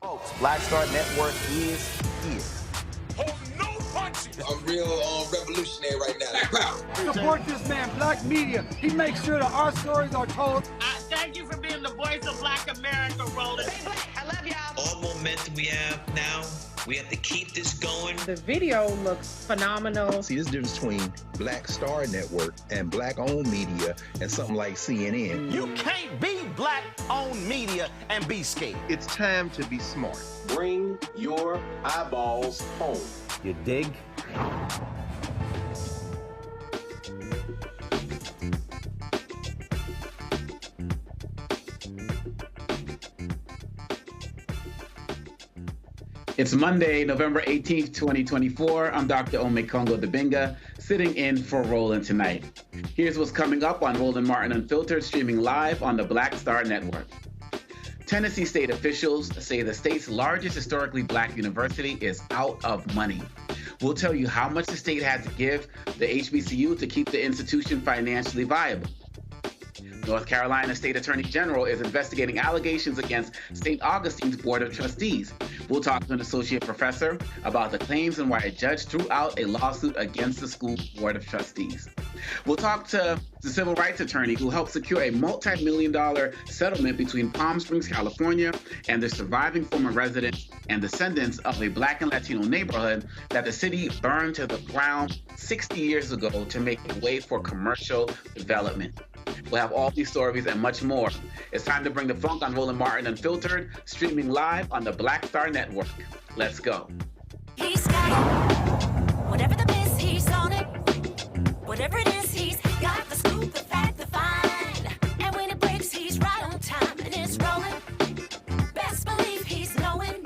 Folks, Black Star Network is here. Hold no punches. I'm real revolutionary right now. Black power. Support this man, Black media. He makes sure that our stories are told. Thank you for being the voice of Black America, Roland. Stay black. I love y'all. All momentum we have now, we have to keep this going. The video looks phenomenal. See, this difference between Black Star Network and Black-owned media and something like CNN. You can't be Black-owned media and be scared. It's time to be smart. Bring your eyeballs home. You dig? It's Monday, November 18th, 2024. I'm Dr. Omekongo Dibinga, sitting in for Roland tonight. Here's what's coming up on Roland Martin Unfiltered, streaming live on the Black Star Network. Tennessee state officials say the state's largest historically Black university is out of money. We'll tell you how much the state had to give the HBCU to keep the institution financially viable. North Carolina State Attorney General is investigating allegations against Saint Augustine's Board of Trustees. We'll talk to an associate professor about the claims and why a judge threw out a lawsuit against the school Board of Trustees. We'll talk to the civil rights attorney who helped secure a multi-million-dollar settlement between Palm Springs, California, and the surviving former residents and descendants of a Black and Latino neighborhood that the city burned to the ground 60 years ago to make way for commercial development. We'll have all these stories and much more. It's time to bring the funk on Roland Martin Unfiltered, streaming live on the Black Star Network. Let's go. He's got it. Whatever the miss, he's on it. Whatever it is, he's got the scoop, the fact, the find. And when it breaks, he's right on time and it's rolling. Best believe he's knowing.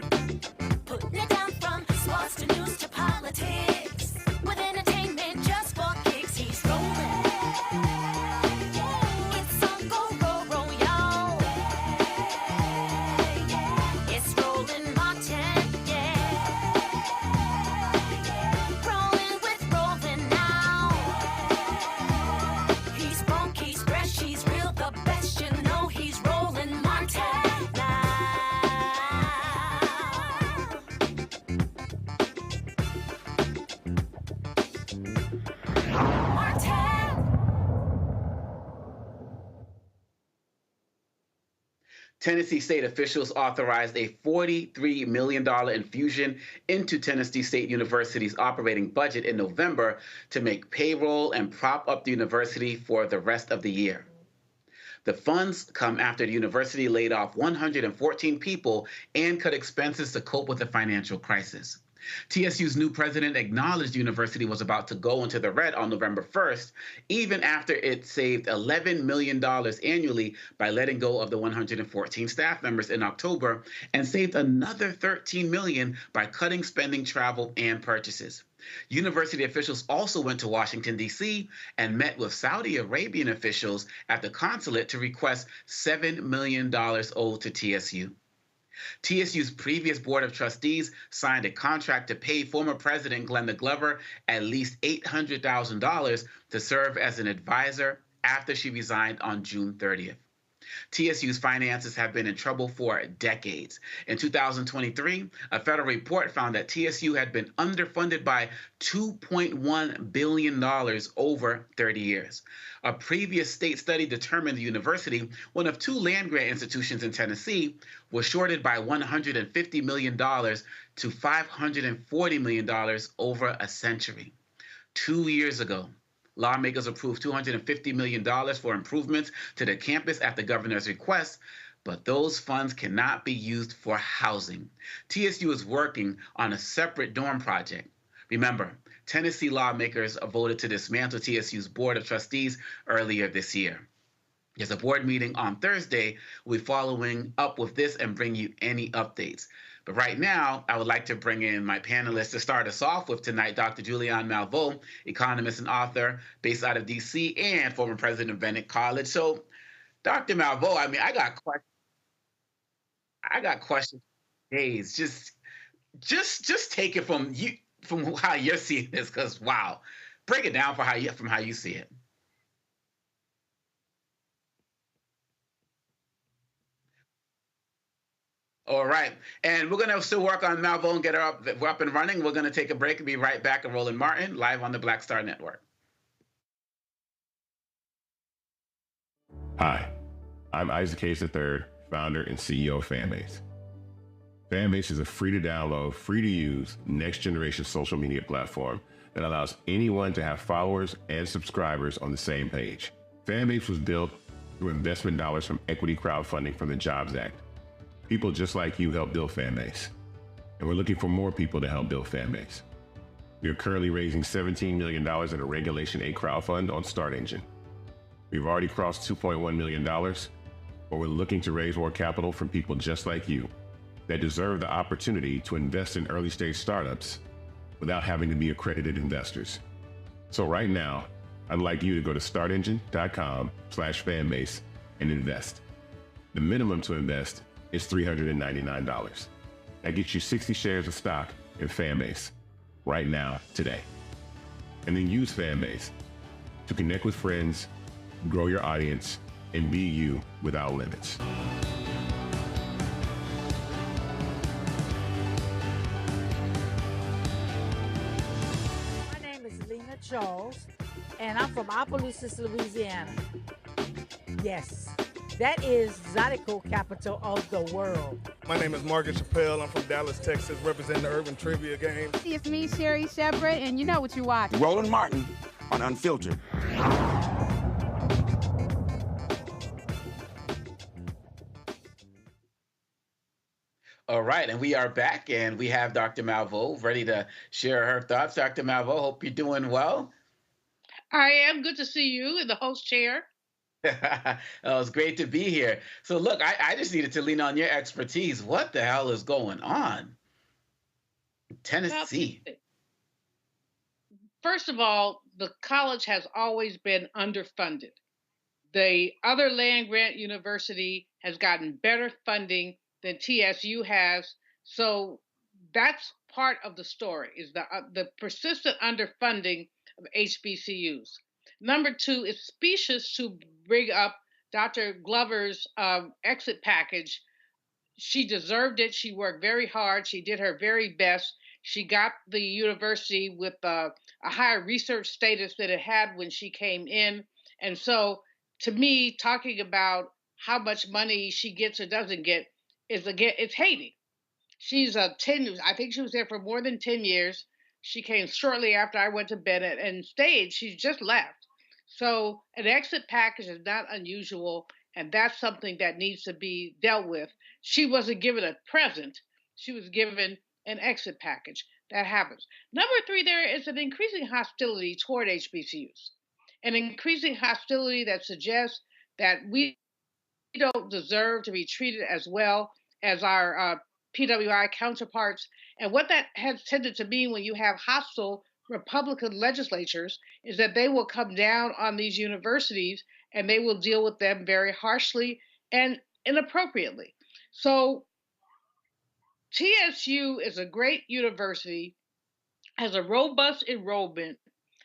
Putting it down from sports to news to politics. With entertainment just for kicks, he's rolling. Tennessee state officials authorized a $43 million infusion into Tennessee State University's operating budget in November to make payroll and prop up the university for the rest of the year. The funds come after the university laid off 114 people and cut expenses to cope with the financial crisis. TSU's new president acknowledged the university was about to go into the red on November 1st, even after it saved $11 million annually by letting go of the 114 staff members in October and saved another $13 million by cutting spending, travel, and purchases. University officials also went to Washington, D.C. and met with Saudi Arabian officials at the consulate to request $7 million owed to TSU. TSU's previous Board of Trustees signed a contract to pay former President Glenda Glover at least $800,000 to serve as an advisor after she resigned on June 30th. TSU's finances have been in trouble for decades. In 2023, a federal report found that TSU had been underfunded by $2.1 billion over 30 years. A previous state study determined the university, one of two land-grant institutions in Tennessee, was shorted by $150 million to $540 million over a century. 2 years ago, lawmakers approved $250 million for improvements to the campus at the governor's request, but those funds cannot be used for housing. TSU is working on a separate dorm project. Remember, Tennessee lawmakers voted to dismantle TSU's Board of Trustees earlier this year. There's a board meeting on Thursday. We'll be following up with this and bring you any updates. But right now, I would like to bring in my panelists to start us off with tonight, Dr. Julianne Malveaux, economist and author based out of D.C. and former president of Bennett College. So, Dr. Malveaux, I mean, I got questions for days. Just take it from you, from how you're seeing this, because wow, break it down from how you see it. All right. And we're going to still work on Malvo and get her up and running. We're going to take a break and be right back at Roland Martin, live on the Black Star Network. Hi, I'm Isaac Hayes III, founder and CEO of Fanbase. Fanbase is a free-to-download, free-to-use, next-generation social media platform that allows anyone to have followers and subscribers on the same page. Fanbase was built through investment dollars from equity crowdfunding from the Jobs Act. People just like you help build Fanbase, and we're looking for more people to help build Fanbase. We are currently raising $17 million in a Regulation A crowdfund on Start Engine. We've already crossed $2.1 million, but we're looking to raise more capital from people just like you that deserve the opportunity to invest in early-stage startups without having to be accredited investors. So right now, I'd like you to go to startengine.com/fanbase and invest. The minimum to invest is $399. That gets you 60 shares of stock in Fanbase right now, today. And then use Fanbase to connect with friends, grow your audience, and be you without limits. My name is Lena Charles, and I'm from Opelousas, Louisiana. Yes. That is Zydeco capital of the world. My name is Margaret Chappelle. I'm from Dallas, Texas, representing the Urban Trivia Game. It's me, Sherry Shepard, and you know what you watch. Roland Martin on Unfiltered. All right, and we are back, and we have Dr. Malvo ready to share her thoughts. Dr. Malvo, hope you're doing well. I am. Good to see you in the host chair. It's great to be here. So look, I just needed to lean on your expertise. What the hell is going on in Tennessee? First of all, the college has always been underfunded. The other land-grant university has gotten better funding than TSU has. So that's part of the story, is the persistent underfunding of HBCUs. Number two, it's specious to bring up Dr. Glover's exit package. She deserved it. She worked very hard. She did her very best. She got the university with a higher research status than it had when she came in. And so, to me, talking about how much money she gets or doesn't get is, again, it's hating. She's I think she was there for more than 10 years. She came shortly after I went to Bennett and stayed. She just left. So an exit package is not unusual, and that's something that needs to be dealt with. She wasn't given a present. She was given an exit package. That happens. Number three, there is an increasing hostility toward HBCUs, an increasing hostility that suggests that we don't deserve to be treated as well as our PWI counterparts. And what that has tended to mean when you have hostile Republican legislatures is that they will come down on these universities and they will deal with them very harshly and inappropriately. So TSU is a great university, has a robust enrollment,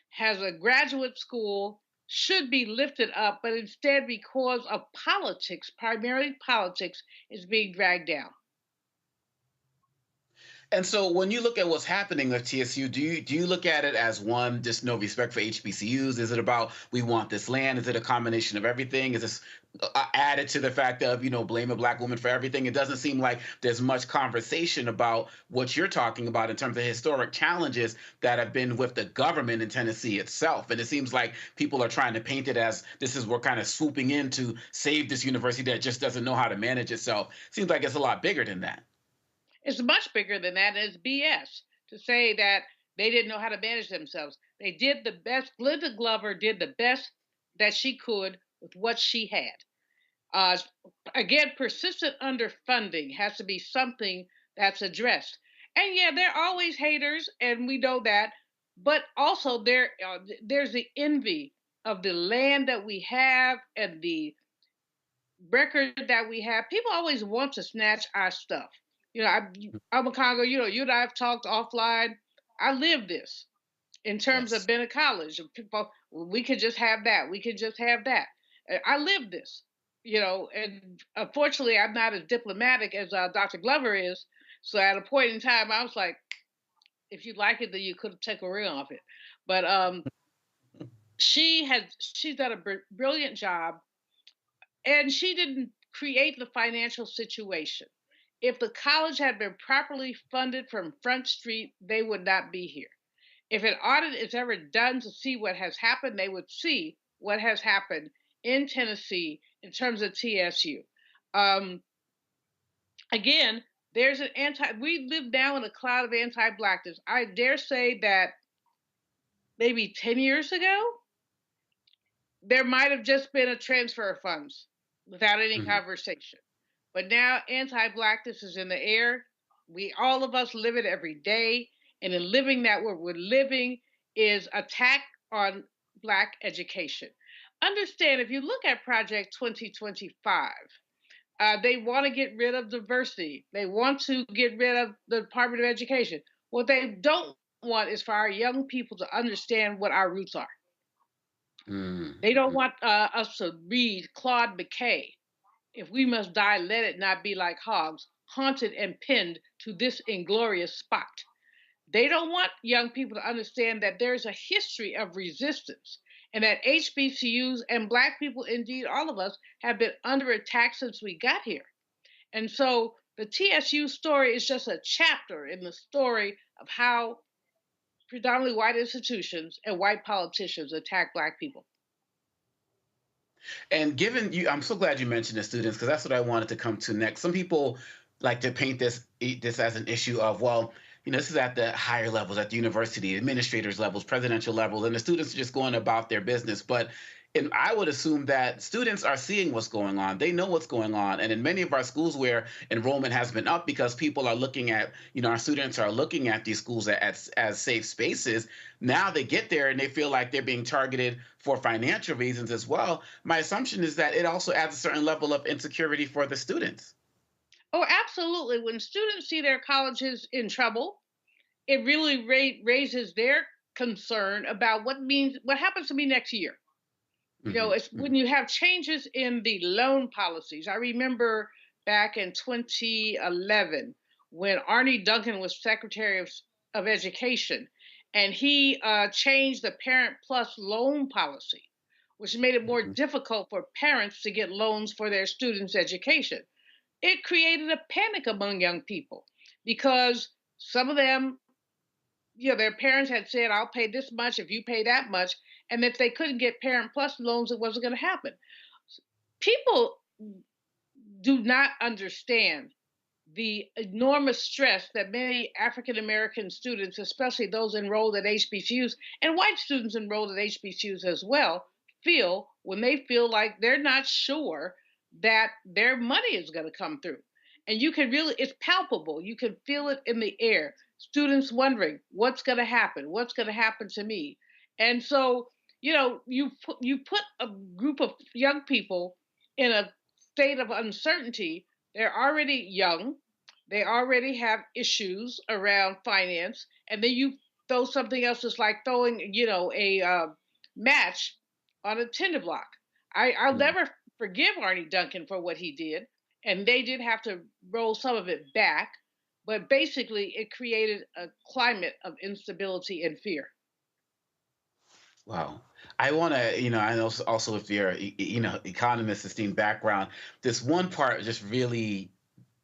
has a graduate school, should be lifted up, but instead, because of politics, primarily politics, is being dragged down. And so when you look at what's happening at TSU, do you look at it as, one, just no respect for HBCUs? Is it about we want this land? Is it a combination of everything? Is this added to the fact of, blame a Black woman for everything? It doesn't seem like there's much conversation about what you're talking about in terms of historic challenges that have been with the government in Tennessee itself. And it seems like people are trying to paint it as we're kind of swooping in to save this university that just doesn't know how to manage itself. Seems like it's a lot bigger than that. It's much bigger than that. It's BS to say that they didn't know how to manage themselves. They did the best. Glenda Glover did the best that she could with what she had. Again, persistent underfunding has to be something that's addressed. And yeah, there are always haters, and we know that. But also there's the envy of the land that we have and the record that we have. People always want to snatch our stuff. I'm a Congo, you and I have talked offline. I live this in terms of Bennett College. People, we could just have that. We could just have that. I live this. And unfortunately, I'm not as diplomatic as Dr. Glover is. So at a point in time, I was like, if you like it, then you could take a ring off it. But she's done a brilliant job, and she didn't create the financial situation. If the college had been properly funded from Front Street, they would not be here. If an audit is ever done to see what has happened, they would see what has happened in Tennessee in terms of TSU. Um, Again, there's an we live now in a cloud of anti-blackness. I dare say that maybe 10 years ago, there might have just been a transfer of funds without any conversation. But now anti-blackness is in the air. All of us live it every day. And in living that, what we're living is attack on Black education. Understand, if you look at Project 2025, they want to get rid of diversity. They want to get rid of the Department of Education. What they don't want is for our young people to understand what our roots are. They don't want us to read Claude McKay. If we must die, let it not be like hogs, haunted and pinned to this inglorious spot. They don't want young people to understand that there's a history of resistance and that HBCUs and Black people, indeed all of us, have been under attack since we got here. And so the TSU story is just a chapter in the story of how predominantly white institutions and white politicians attack Black people. And given you, I'm so glad you mentioned the students, because that's what I wanted to come to next. Some people like to paint this as an issue of, well, this is at the higher levels, at the university, administrators levels, presidential levels, and the students are just going about their business. But I would assume that students are seeing what's going on. They know what's going on. And in many of our schools where enrollment has been up because people are looking at, our students are looking at these schools as safe spaces, now they get there and they feel like they're being targeted for financial reasons as well. My assumption is that it also adds a certain level of insecurity for the students. Oh, absolutely. When students see their colleges in trouble, it really raises their concern about what happens to me next year. It's when you have changes in the loan policies. I remember back in 2011 when Arne Duncan was Secretary of Education, and he changed the Parent Plus loan policy, which made it more difficult for parents to get loans for their students' education. It created a panic among young people because some of them, their parents had said, I'll pay this much if you pay that much. And if they couldn't get Parent Plus loans, it wasn't going to happen. People do not understand the enormous stress that many African American students, especially those enrolled at HBCUs, and white students enrolled at HBCUs as well, feel when they feel like they're not sure that their money is going to come through. And you can it's palpable. You can feel it in the air. Students wondering, what's going to happen? What's going to happen to me? And so, you put a group of young people in a state of uncertainty. They're already young. They already have issues around finance. And then you throw something else that's like throwing, a match on a tinder block. I'll never forgive Arne Duncan for what he did. And they did have to roll some of it back. But basically, it created a climate of instability and fear. Wow. I want to, I know also with your, economist esteemed background, this one part just really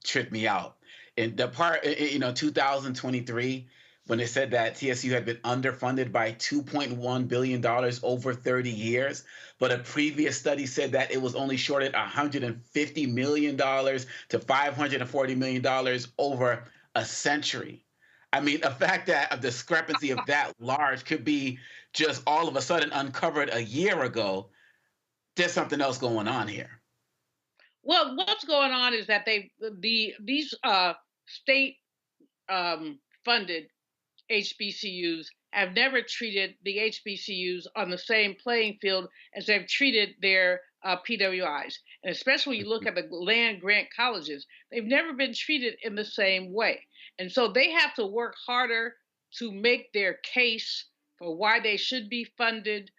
tripped me out. And the part, 2023, when they said that TSU had been underfunded by $2.1 billion over 30 years, but a previous study said that it was only shorted $150 million to $540 million over a century. I mean, the fact that a discrepancy of that large could be just all of a sudden uncovered a year ago, there's something else going on here. Well, what's going on is that these state funded HBCUs have never treated the HBCUs on the same playing field as they've treated their PWIs. And especially when you look at the land grant colleges, they've never been treated in the same way. And so they have to work harder to make their case for why they should be funded.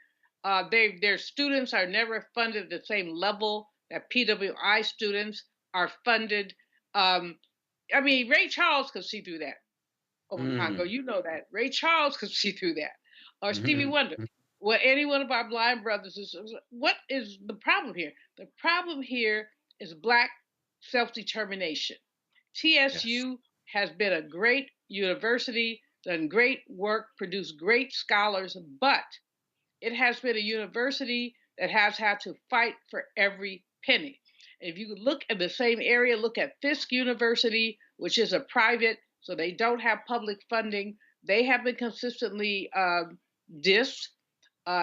Their students are never funded at the same level that PWI students are funded. I mean, Ray Charles could see through that. Congo, you know that. Ray Charles could see through that. Or Stevie Wonder. Well, any one of our blind brothers is. What is the problem here? The problem here is Black self-determination. TSU has been a great university, done great work, produced great scholars, but it has been a university that has had to fight for every penny. If you look at the same area, look at Fisk University, which is a private, so they don't have public funding. They have been consistently dissed.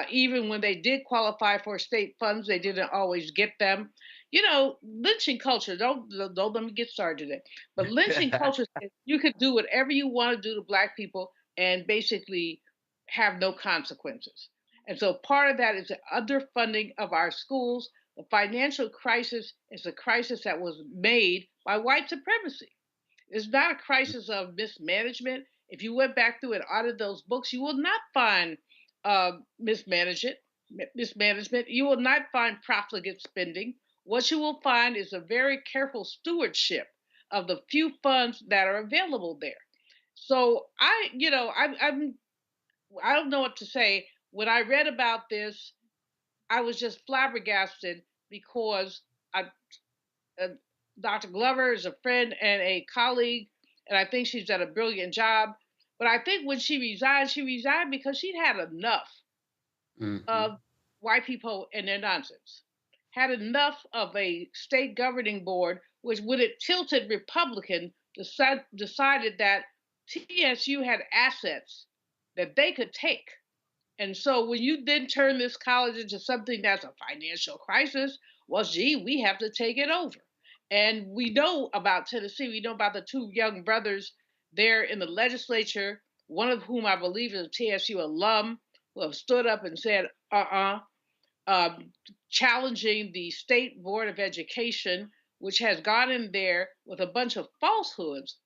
Even when they did qualify for state funds, they didn't always get them. You know, lynching culture, don't let me get started today, but lynching culture, you could do whatever you want to do to Black people and basically have no consequences. And so part of that is the underfunding of our schools. The financial crisis is a crisis that was made by white supremacy. It's not a crisis of mismanagement. If you went back through and audited those books, you will not find mismanagement. You will not find profligate spending. What you will find is a very careful stewardship of the few funds that are available there. So I don't know what to say. When I read about this, I was just flabbergasted because Dr. Glover is a friend and a colleague, and I think she's done a brilliant job. But I think when she resigned because she'd had enough of white people and their nonsense. Had enough of a state governing board, which, when it tilted Republican, decided that TSU had assets that they could take. And so when you then turn this college into something that's a financial crisis, well, gee, we have to take it over. And we know about Tennessee. We know about the two young brothers there in the legislature, one of whom I believe is a TSU alum, who have stood up and said, challenging the State Board of Education, which has gone in there with a bunch of falsehoods,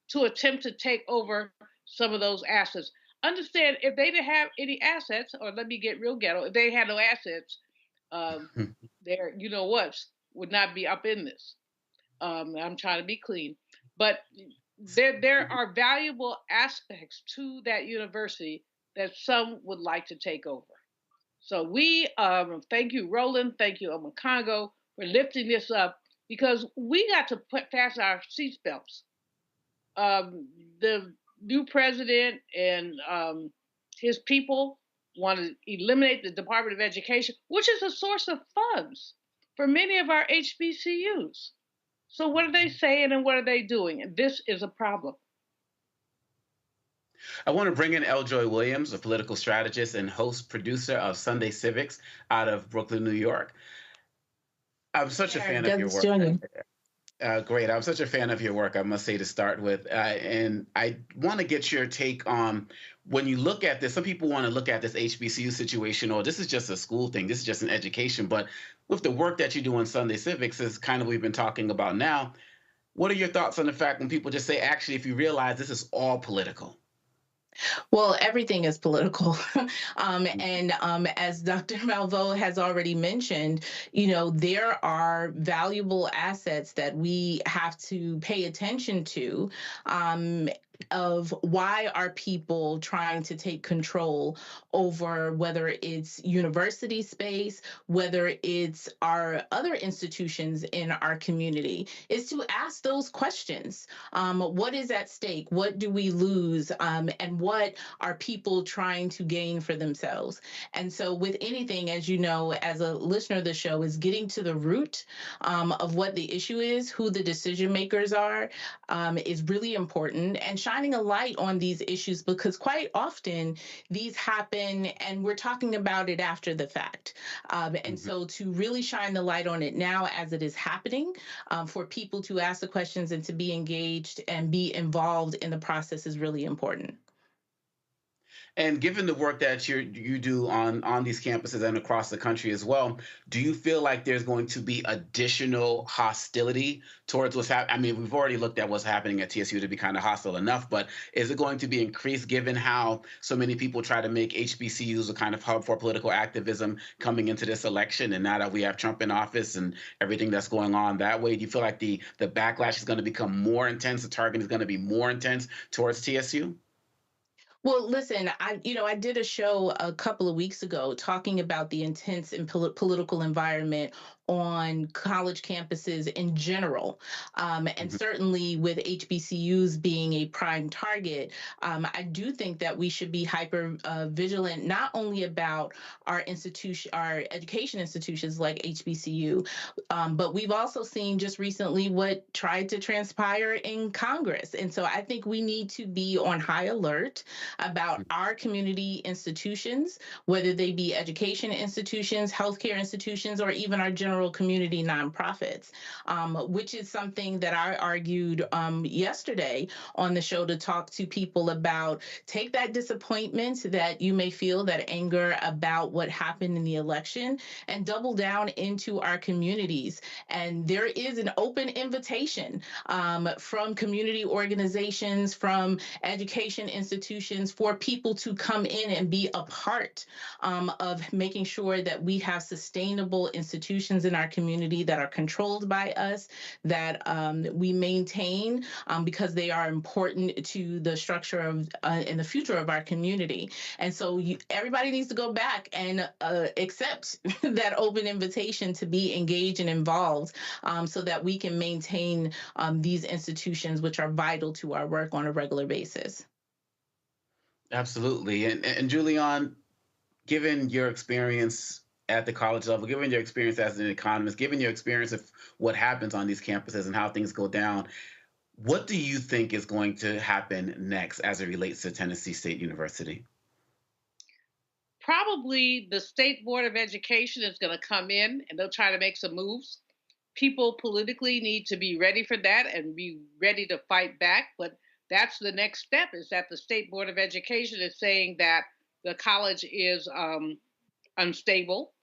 to attempt to take over some of those assets. Understand, if they didn't have any assets, or let me get real ghetto, if they had no assets, their would not be up in this. I'm trying to be clean, but there are valuable aspects to that university that some would like to take over. So we thank you, Roland, thank you, Congo, for lifting this up, because we got to fasten our seatbelts. The new president and his people want to eliminate the Department of Education, which is a source of funds for many of our HBCUs. So what are they saying and what are they doing? And this is a problem. I want to bring in Eljoy Williams, a political strategist and host producer of Sunday Civics out of Brooklyn, New York. I'm such a fan of your work. Great. I'm such a fan of your work, I must say, to start with. And I want to get your take on, when you look at this, some people want to look at this HBCU situation, or this is just a school thing, this is just an education. But with the work that you do on Sunday Civics, is kind of what we've been talking about now. What are your thoughts on the fact when people just say, actually, if you realize this is all political? Well, everything is political. And as Dr. Malveaux has already mentioned, there are valuable assets that we have to pay attention to, of why are people trying to take control over whether it's university space, whether it's our other institutions in our community, is to ask those questions. What is at stake? What do we lose? And what are people trying to gain for themselves? And so with anything, as you know, as a listener of the show, is getting to the root of what the issue is, who the decision makers are, is really important. And shining a light on these issues, because quite often these happen and we're talking about it after the fact. And so to really shine the light on it now as it is happening, for people to ask the questions and to be engaged and be involved in the process is really important. And given the work that you do on these campuses and across the country as well, do you feel like there's going to be additional hostility towards what's happening? I mean, we've already looked at what's happening at TSU to be kind of hostile enough, but is it going to be increased given how so many people try to make HBCUs a kind of hub for political activism coming into this election? And now that we have Trump in office and everything that's going on that way, do you feel like the backlash is going to become more intense, the target is going to be more intense towards TSU? Well, listen, I did a show a couple of weeks ago talking about the intense and political environment on college campuses in general. And certainly with HBCUs being a prime target, I do think that we should be hyper vigilant, not only about our education institutions like HBCU, but we've also seen just recently what tried to transpire in Congress. And so I think we need to be on high alert about our community institutions, whether they be education institutions, healthcare institutions, or even our general community nonprofits, which is something that I argued yesterday on the show to talk to people about. Take that disappointment that you may feel, that anger about what happened in the election, and double down into our communities. And there is an open invitation from community organizations, from education institutions, for people to come in and be a part of making sure that we have sustainable institutions in our community that are controlled by us, that we maintain because they are important to the structure of and the future of our community. And so everybody needs to go back and accept that open invitation to be engaged and involved so that we can maintain these institutions, which are vital to our work on a regular basis. Absolutely. And Julian, given your experience at the college level, given your experience as an economist, given your experience of what happens on these campuses and how things go down, what do you think is going to happen next as it relates to Tennessee State University? Probably the State Board of Education is going to come in and they'll try to make some moves. People politically need to be ready for that and be ready to fight back. But that's the next step, is that the State Board of Education is saying that the college is unstable.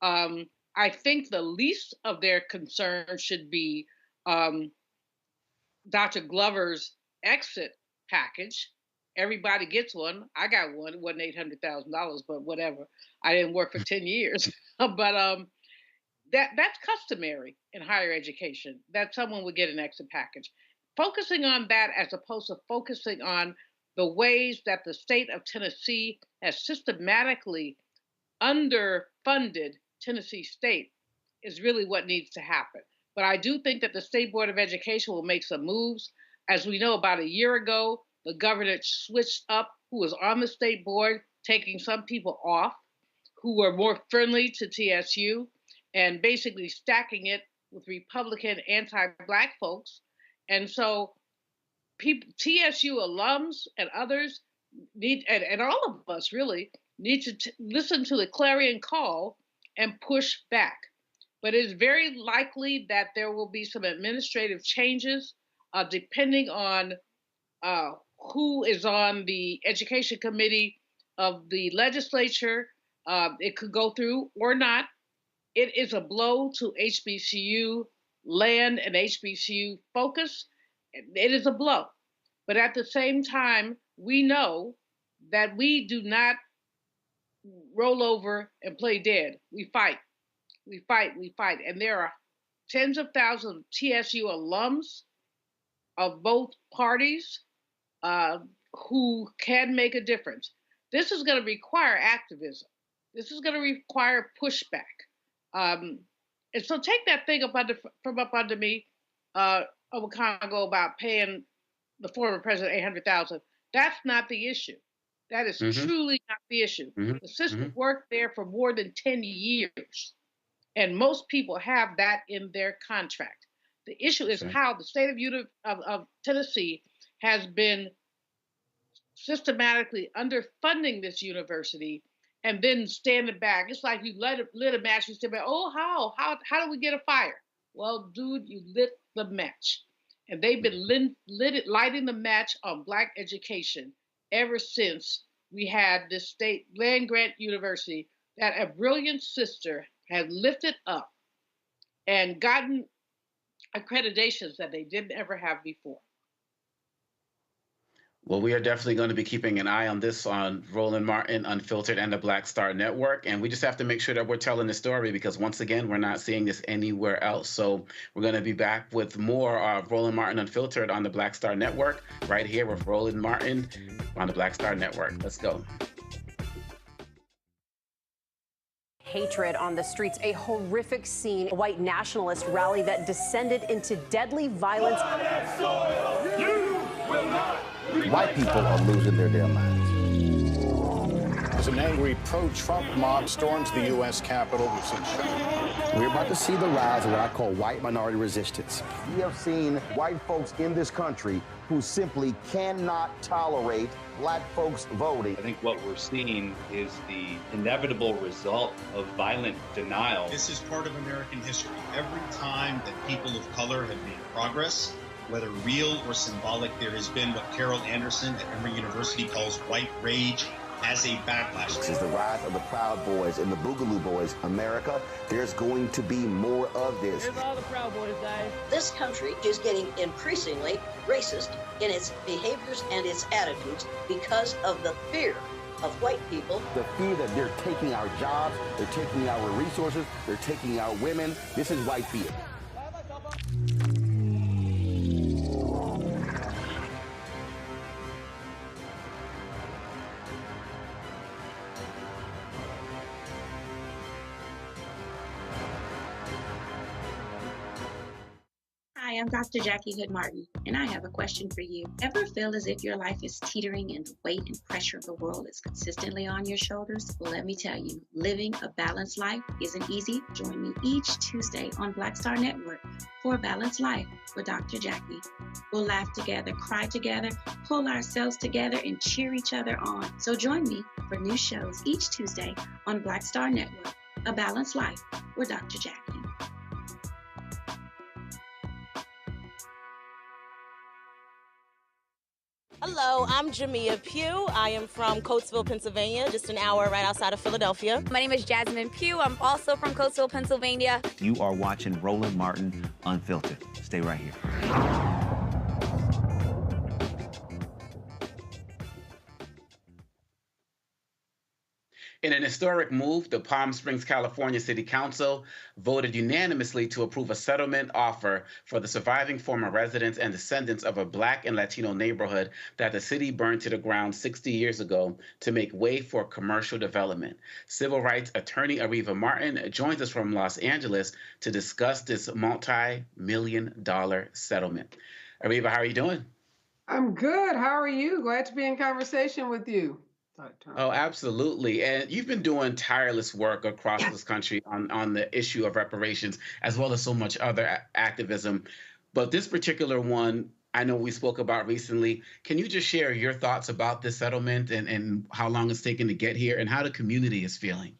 I think the least of their concern should be Dr. Glover's exit package. Everybody gets one. I got one. It wasn't $800,000, but whatever. I didn't work for 10 years. But that's customary in higher education, that someone would get an exit package. Focusing on that as opposed to focusing on the ways that the state of Tennessee has systematically underfunded Tennessee State is really what needs to happen. But I do think that the State Board of Education will make some moves. As we know, about a year ago, the governor switched up who was on the state board, taking some people off who were more friendly to TSU and basically stacking it with Republican anti-Black folks. And so TSU alums and others need, and all of us really, need to listen to the clarion call and push back. But it's very likely that there will be some administrative changes depending on who is on the education committee of the legislature. It could go through or not. It is a blow to HBCU land and HBCU focus. It is a blow. But at the same time, we know that we do not roll over and play dead. We fight. We fight. We fight. And there are tens of thousands of TSU alums of both parties who can make a difference. This is going to require activism. This is going to require pushback. And so take that thing from up under me over Congo about paying the former president $800,000. That's not the issue. That is truly not the issue. The system worked there for more than 10 years. And most people have that in their contract. The issue is how the state of Tennessee has been systematically underfunding this university and then standing back. It's like you lit a match, you stand back, oh, how do we get a fire? Well, dude, you lit the match. And they've been lighting the match on Black education ever since we had this state land grant university that a brilliant sister had lifted up and gotten accreditations that they didn't ever have before. Well, we are definitely going to be keeping an eye on this on Roland Martin Unfiltered and the Black Star Network. And we just have to make sure that we're telling the story because, once again, we're not seeing this anywhere else. So we're going to be back with more Roland Martin Unfiltered on the Black Star Network right here with Roland Martin on the Black Star Network. Let's go. Hatred on the streets, a horrific scene, a white nationalist rally that descended into deadly violence. White people are losing their damn minds. As an angry pro-Trump mob storms the U.S. Capitol, we've seen We're about to see the rise of what I call white minority resistance. We have seen white folks in this country who simply cannot tolerate black folks voting. I think what we're seeing is the inevitable result of violent denial. This is part of American history. Every time that people of color have made progress, whether real or symbolic, there has been what Carol Anderson at Emory University calls white rage as a backlash. This is the rise of the Proud Boys and the Boogaloo Boys. America, there's going to be more of this. Here's all the Proud Boys, guys. This country is getting increasingly racist in its behaviors and its attitudes because of the fear of white people. The fear that they're taking our jobs, they're taking our resources, they're taking our women. This is white fear. Hi, I'm Dr. Jackie Hood Martin, and I have a question for you. Ever feel as if your life is teetering and the weight and pressure of the world is consistently on your shoulders? Well, let me tell you, living a balanced life isn't easy. Join me each Tuesday on Black Star Network for A Balanced Life with Dr. Jackie. We'll laugh together, cry together, pull ourselves together, and cheer each other on. So join me for new shows each Tuesday on Black Star Network, A Balanced Life with Dr. Jackie. Hello, I'm Jamia Pugh. I am from Coatesville, Pennsylvania, just an hour right outside of Philadelphia. My name is Jasmine Pugh. I'm also from Coatesville, Pennsylvania. You are watching Roland Martin Unfiltered. Stay right here. In an historic move, the Palm Springs, California City Council voted unanimously to approve a settlement offer for the surviving former residents and descendants of a Black and Latino neighborhood that the city burned to the ground 60 years ago to make way for commercial development. Civil rights attorney Ariva Martin joins us from Los Angeles to discuss this multi-million-dollar settlement. Ariva, how are you doing? I'm good. How are you? Glad to be in conversation with you. Oh, absolutely. And you've been doing tireless work across this country on the issue of reparations, as well as so much other activism. But this particular one, I know we spoke about recently. Can you just share your thoughts about this settlement and how long it's taken to get here and how the community is feeling?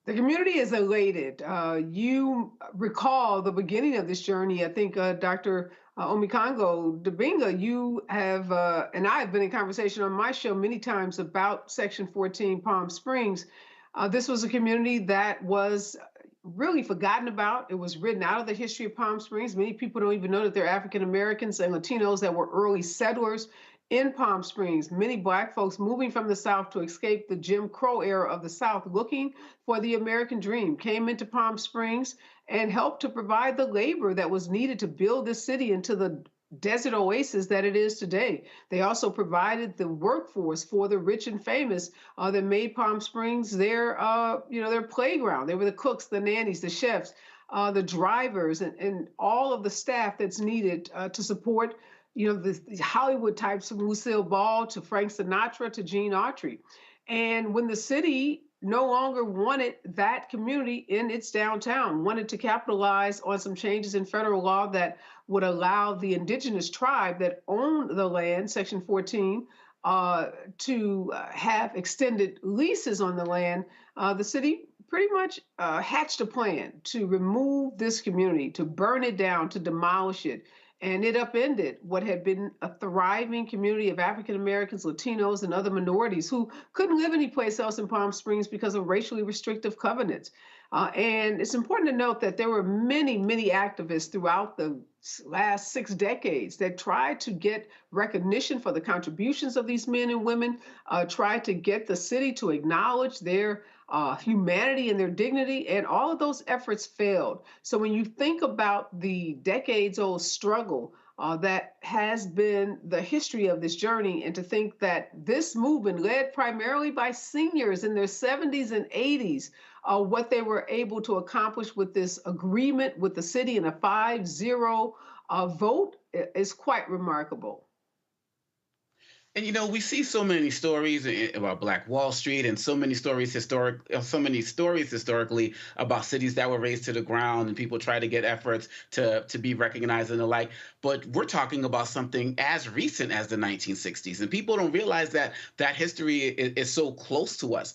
The community is elated. You recall the beginning of this journey. I think Dr. Omikango Dibinga, you have, and I have been in conversation on my show many times about Section 14 Palm Springs. This was a community that was really forgotten about. It was written out of the history of Palm Springs. Many people don't even know that they're African Americans and Latinos that were early settlers in Palm Springs. Many Black folks moving from the South to escape the Jim Crow era of the South, looking for the American dream, came into Palm Springs and helped to provide the labor that was needed to build this city into the desert oasis that it is today. They also provided the workforce for the rich and famous that made Palm Springs their playground. They were the cooks, the nannies, the chefs, the drivers, and all of the staff that's needed to support the Hollywood types from Lucille Ball to Frank Sinatra to Gene Autry. And when the city no longer wanted that community in its downtown, wanted to capitalize on some changes in federal law that would allow the indigenous tribe that owned the land, Section 14, to have extended leases on the land, the city pretty much hatched a plan to remove this community, to burn it down, to demolish it. and it upended what had been a thriving community of African Americans, Latinos, and other minorities who couldn't live anyplace else in Palm Springs because of racially restrictive covenants. And it's important to note that there were many, many activists throughout the last 6 decades that tried to get recognition for the contributions of these men and women, tried to get the city to acknowledge their humanity and their dignity, and all of those efforts failed. So when you think about the decades-old struggle that has been the history of this journey, and to think that this movement, led primarily by seniors in their 70s and 80s, what they were able to accomplish with this agreement with the city in a 5-0 vote is quite remarkable. And we see so many stories about Black Wall Street, and so many stories historically about cities that were razed to the ground, and people try to get efforts to be recognized and the like. But we're talking about something as recent as the 1960s, and people don't realize that that history is so close to us.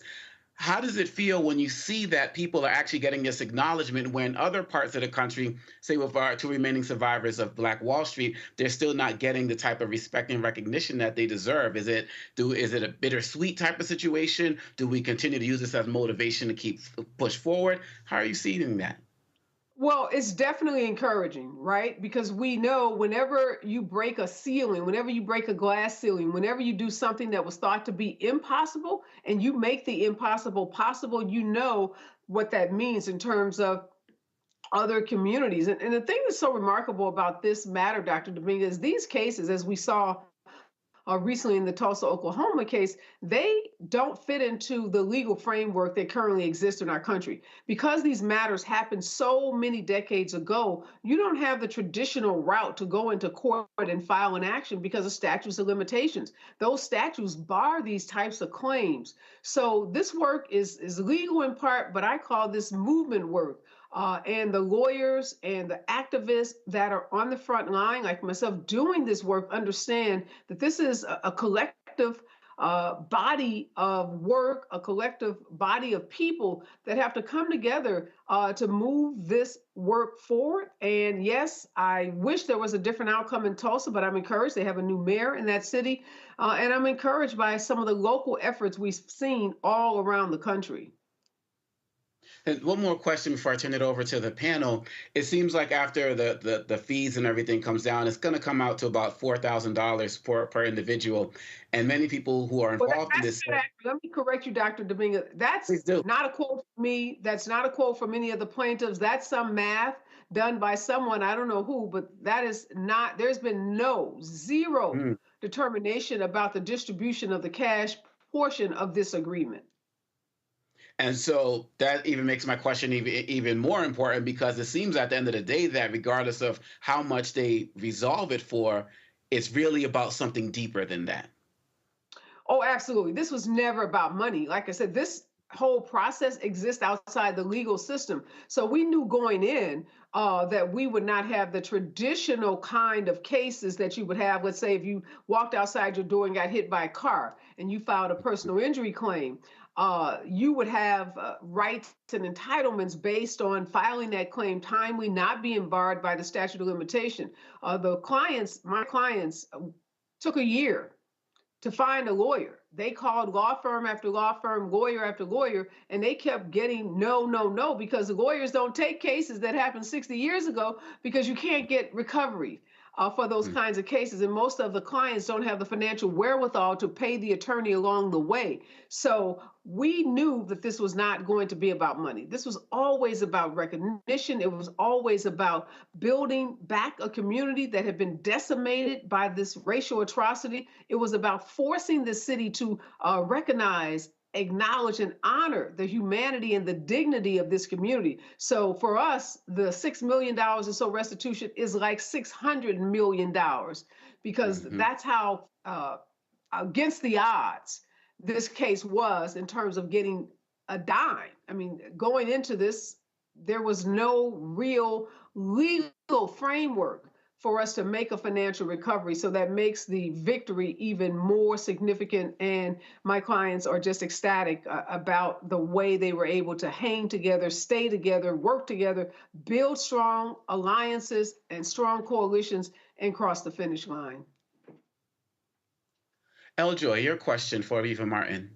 How does it feel when you see that people are actually getting this acknowledgement when other parts of the country, say with our two remaining survivors of Black Wall Street, they're still not getting the type of respect and recognition that they deserve? Is it a bittersweet type of situation? Do we continue to use this as motivation to keep push forward? How are you seeing that? Well, it's definitely encouraging, right? Because we know whenever you break a ceiling, whenever you break a glass ceiling, whenever you do something that was thought to be impossible and you make the impossible possible, you know what that means in terms of other communities. And the thing that's so remarkable about this matter, Dr. Dominguez, these cases, as we saw recently in the Tulsa, Oklahoma case, they don't fit into the legal framework that currently exists in our country. Because these matters happened so many decades ago, you don't have the traditional route to go into court and file an action because of statutes of limitations. Those statutes bar these types of claims. So this work is legal in part, but I call this movement work. And the lawyers and the activists that are on the front line, like myself, doing this work, understand that this is a collective body of work, a collective body of people that have to come together to move this work forward. And yes, I wish there was a different outcome in Tulsa, but I'm encouraged. They have a new mayor in that city. And I'm encouraged by some of the local efforts we've seen all around the country. And one more question before I turn it over to the panel. It seems like after the fees and everything comes down, it's going to come out to about $4,000 per individual. And many people who are involved in this. Let me correct you, Dr. Dominguez. That's not a quote from me. That's not a quote from any of the plaintiffs. That's some math done by someone, I don't know who, but that is not, there's been zero determination about the distribution of the cash portion of this agreement. And so that even makes my question even more important, because it seems at the end of the day that regardless of how much they resolve it for, it's really about something deeper than that. Oh, absolutely. This was never about money. Like I said, this whole process exists outside the legal system. So we knew going in that we would not have the traditional kind of cases that you would have. Let's say if you walked outside your door and got hit by a car and you filed a personal injury claim. You would have rights and entitlements based on filing that claim timely, not being barred by the statute of limitation. My clients took a year to find a lawyer. They called law firm after law firm, lawyer after lawyer, and they kept getting no, because the lawyers don't take cases that happened 60 years ago because you can't get recovery for those kinds of cases. And most of the clients don't have the financial wherewithal to pay the attorney along the way. So we knew that this was not going to be about money. This was always about recognition. It was always about building back a community that had been decimated by this racial atrocity. It was about forcing the city to recognize, acknowledge, and honor the humanity and the dignity of this community. So for us, the $6 million or so restitution is like $600 million, because that's how against the odds this case was in terms of getting a dime. I mean, going into this, there was no real legal framework for us to make a financial recovery. So that makes the victory even more significant. And my clients are just ecstatic about the way they were able to hang together, stay together, work together, build strong alliances and strong coalitions, and cross the finish line. Eljoy, your question for Aviva Martin.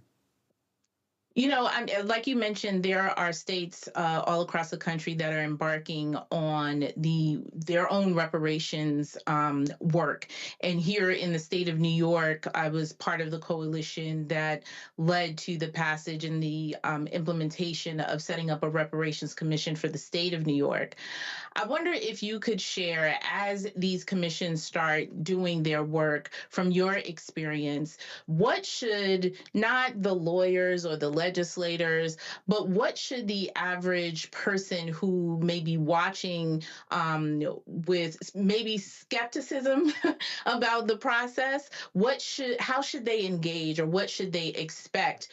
You know, like you mentioned, there are states all across the country that are embarking on their own reparations work. And here in the state of New York, I was part of the coalition that led to the passage and the implementation of setting up a reparations commission for the state of New York. I wonder if you could share, as these commissions start doing their work, from your experience, what should not the lawyers or the legislators, but what should the average person who may be watching with maybe skepticism about the process, how should they engage, or what should they expect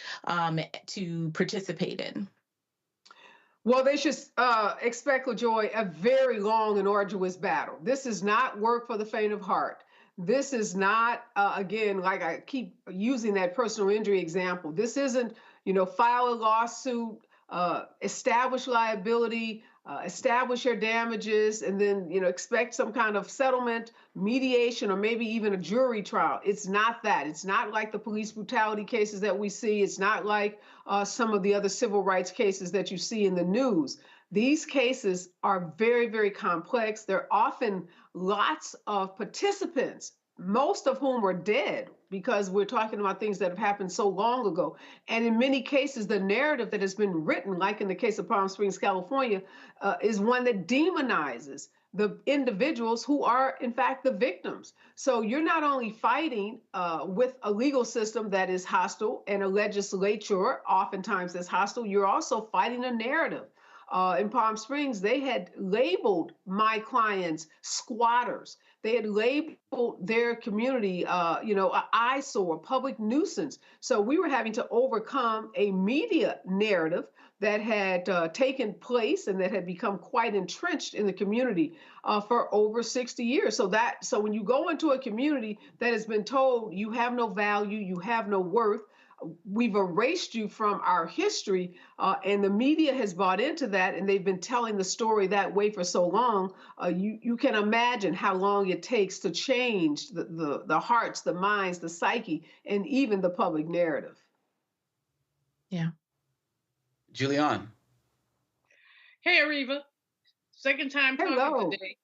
to participate in? Well, they should expect, LaJoy, a very long and arduous battle. This is not work for the faint of heart. This is not, again, like I keep using that personal injury example. This isn't, file a lawsuit, establish liability, establish your damages, and then, expect some kind of settlement, mediation, or maybe even a jury trial. It's not that. It's not like the police brutality cases that we see. It's not like some of the other civil rights cases that you see in the news. These cases are very, very complex. There are often lots of participants, most of whom are dead, because we're talking about things that have happened so long ago. And in many cases, the narrative that has been written, like in the case of Palm Springs, California, is one that demonizes the individuals who are, in fact, the victims. So you're not only fighting with a legal system that is hostile and a legislature oftentimes that's hostile, you're also fighting a narrative. In Palm Springs, they had labeled my clients squatters. They had labeled their community, an eyesore, public nuisance. So we were having to overcome a media narrative that had taken place and that had become quite entrenched in the community for over 60 years. So when you go into a community that has been told you have no value, you have no worth, we've erased you from our history, and the media has bought into that, and they've been telling the story that way for so long. You can imagine how long it takes to change the hearts, the minds, the psyche, and even the public narrative. Yeah. Julianne. Hey, Ariva. Second time talking today.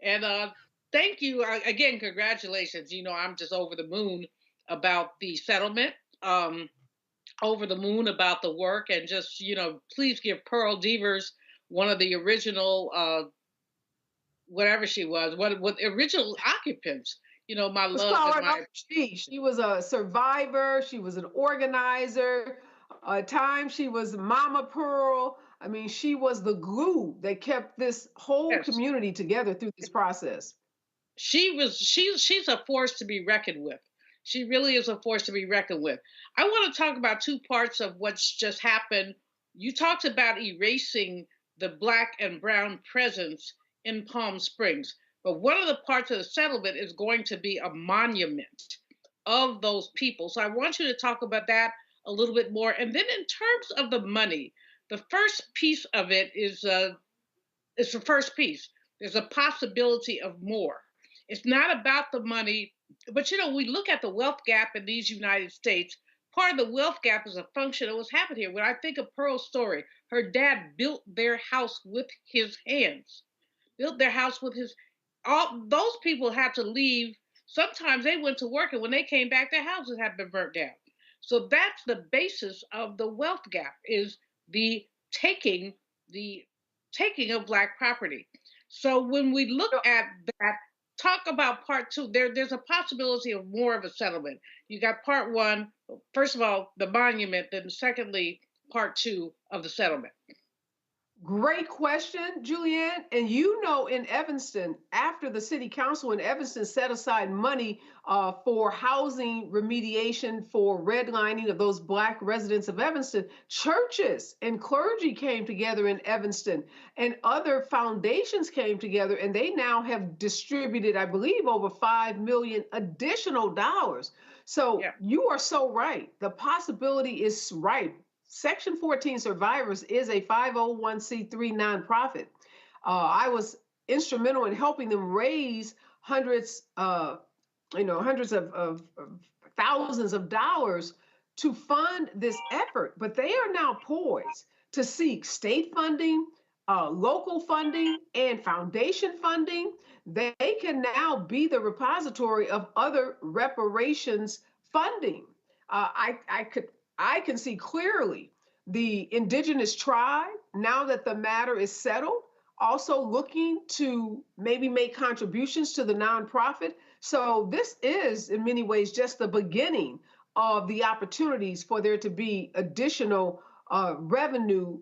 And thank you. Again, congratulations. I'm just over the moon about the settlement. Over the moon about the work, and just, please give Pearl Devers, one of the original, whatever she was, what original occupants, my love. She was a survivor. She was an organizer. At times she was Mama Pearl. I mean, she was the glue that kept this whole community together through this process. She's a force to be reckoned with. She really is a force to be reckoned with. I want to talk about two parts of what's just happened. You talked about erasing the Black and brown presence in Palm Springs, but one of the parts of the settlement is going to be a monument of those people. So I want you to talk about that a little bit more. And then in terms of the money, the first piece of it is the first piece. There's a possibility of more. It's not about the money. But, we look at the wealth gap in these United States. Part of the wealth gap is a function of what's happened here. When I think of Pearl's story, her dad built their house with his hands, all those people had to leave. Sometimes they went to work, and when they came back, their houses had been burnt down. So that's the basis of the wealth gap, is the taking of Black property. So when we look at that, talk about part two. There's a possibility of more of a settlement. You got part one, first of all, the monument, then secondly, part two of the settlement. Great question, Julianne. And in Evanston, after the city council in Evanston set aside money for housing remediation, for redlining of those Black residents of Evanston, churches and clergy came together in Evanston, and other foundations came together, and they now have distributed, I believe, over $5 million additional dollars. So you are so right. The possibility is ripe. Section 14 Survivors is a 501c3 nonprofit. I was instrumental in helping them raise hundreds of thousands of dollars to fund this effort, but they are now poised to seek state funding, local funding, and foundation funding. They can now be the repository of other reparations funding. I can see clearly the indigenous tribe, now that the matter is settled, also looking to maybe make contributions to the nonprofit. So this is, in many ways, just the beginning of the opportunities for there to be additional revenue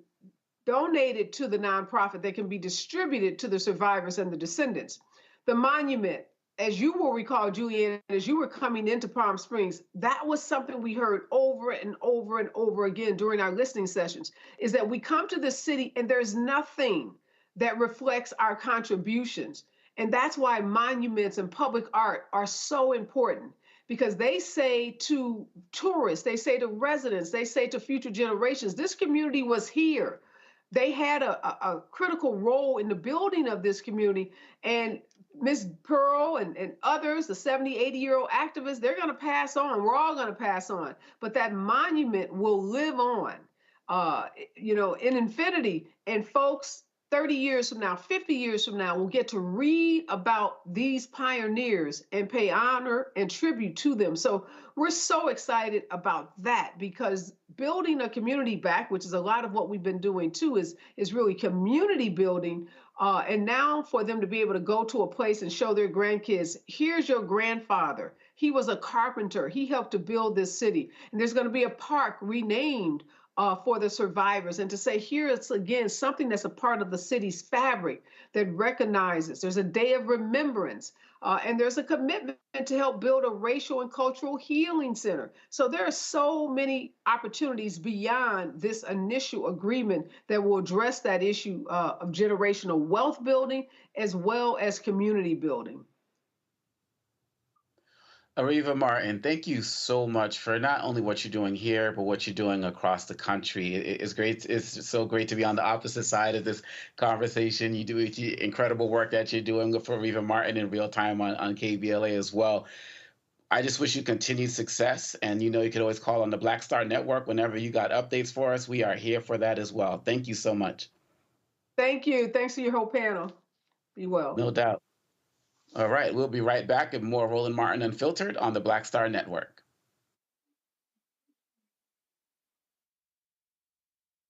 donated to the nonprofit that can be distributed to the survivors and the descendants. The monument, as you will recall, Julianne, as you were coming into Palm Springs, that was something we heard over and over and over again during our listening sessions, is that we come to this city and there's nothing that reflects our contributions. And that's why monuments and public art are so important, because they say to tourists, they say to residents, they say to future generations, this community was here. They had a critical role in the building of this community. And Ms. Pearl and others, the 70, 80-year-old activists, they're going to pass on. We're all going to pass on. But that monument will live on, in infinity. And folks, 30 years from now, 50 years from now, we'll get to read about these pioneers and pay honor and tribute to them. So we're so excited about that, because building a community back, which is a lot of what we've been doing too, is really community building. And now for them to be able to go to a place and show their grandkids, here's your grandfather. He was a carpenter. He helped to build this city. And there's going to be a park renamed for the survivors, and to say here it's again something that's a part of the city's fabric that recognizes there's a day of remembrance, and there's a commitment to help build a racial and cultural healing center. So there are so many opportunities beyond this initial agreement that will address that issue of generational wealth building as well as community building. Ariva Martin, thank you so much for not only what you're doing here, but what you're doing across the country. It's great. It's so great to be on the opposite side of this conversation. You do incredible work that you're doing for Ariva Martin in real time on KBLA as well. I just wish you continued success. And you can always call on the Black Star Network whenever you got updates for us. We are here for that as well. Thank you so much. Thank you. Thanks to your whole panel. Be well. No doubt. All right, we'll be right back with more Roland Martin Unfiltered on the Black Star Network.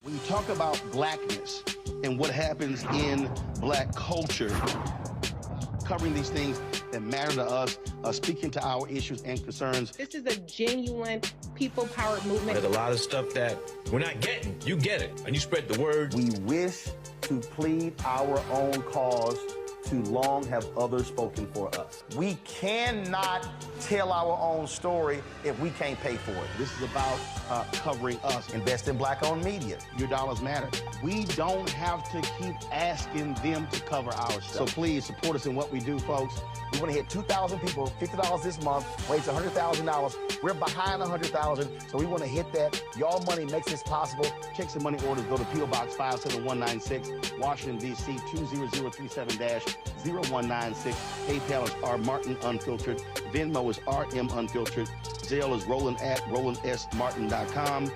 When you talk about blackness and what happens in Black culture, covering these things that matter to us, speaking to our issues and concerns. This is a genuine people-powered movement. There's a lot of stuff that we're not getting. You get it, and you spread the word. We wish to plead our own cause. Too long have others spoken for us. We cannot tell our own story if we can't pay for it. This is about covering us. Invest in Black-owned media. Your dollars matter. We don't have to keep asking them to cover our stuff. So please support us in what we do, folks. We want to hit 2,000 people, $50 this month, raise $100,000. We're behind 100,000, so we want to hit that. Y'all money makes this possible. Checks and money orders go to P.O. Box 57196, Washington, D.C. 20037-0196. PayPal is R Martin Unfiltered. Venmo is RM Unfiltered. Zelle is Roland at RolandSMartin.com.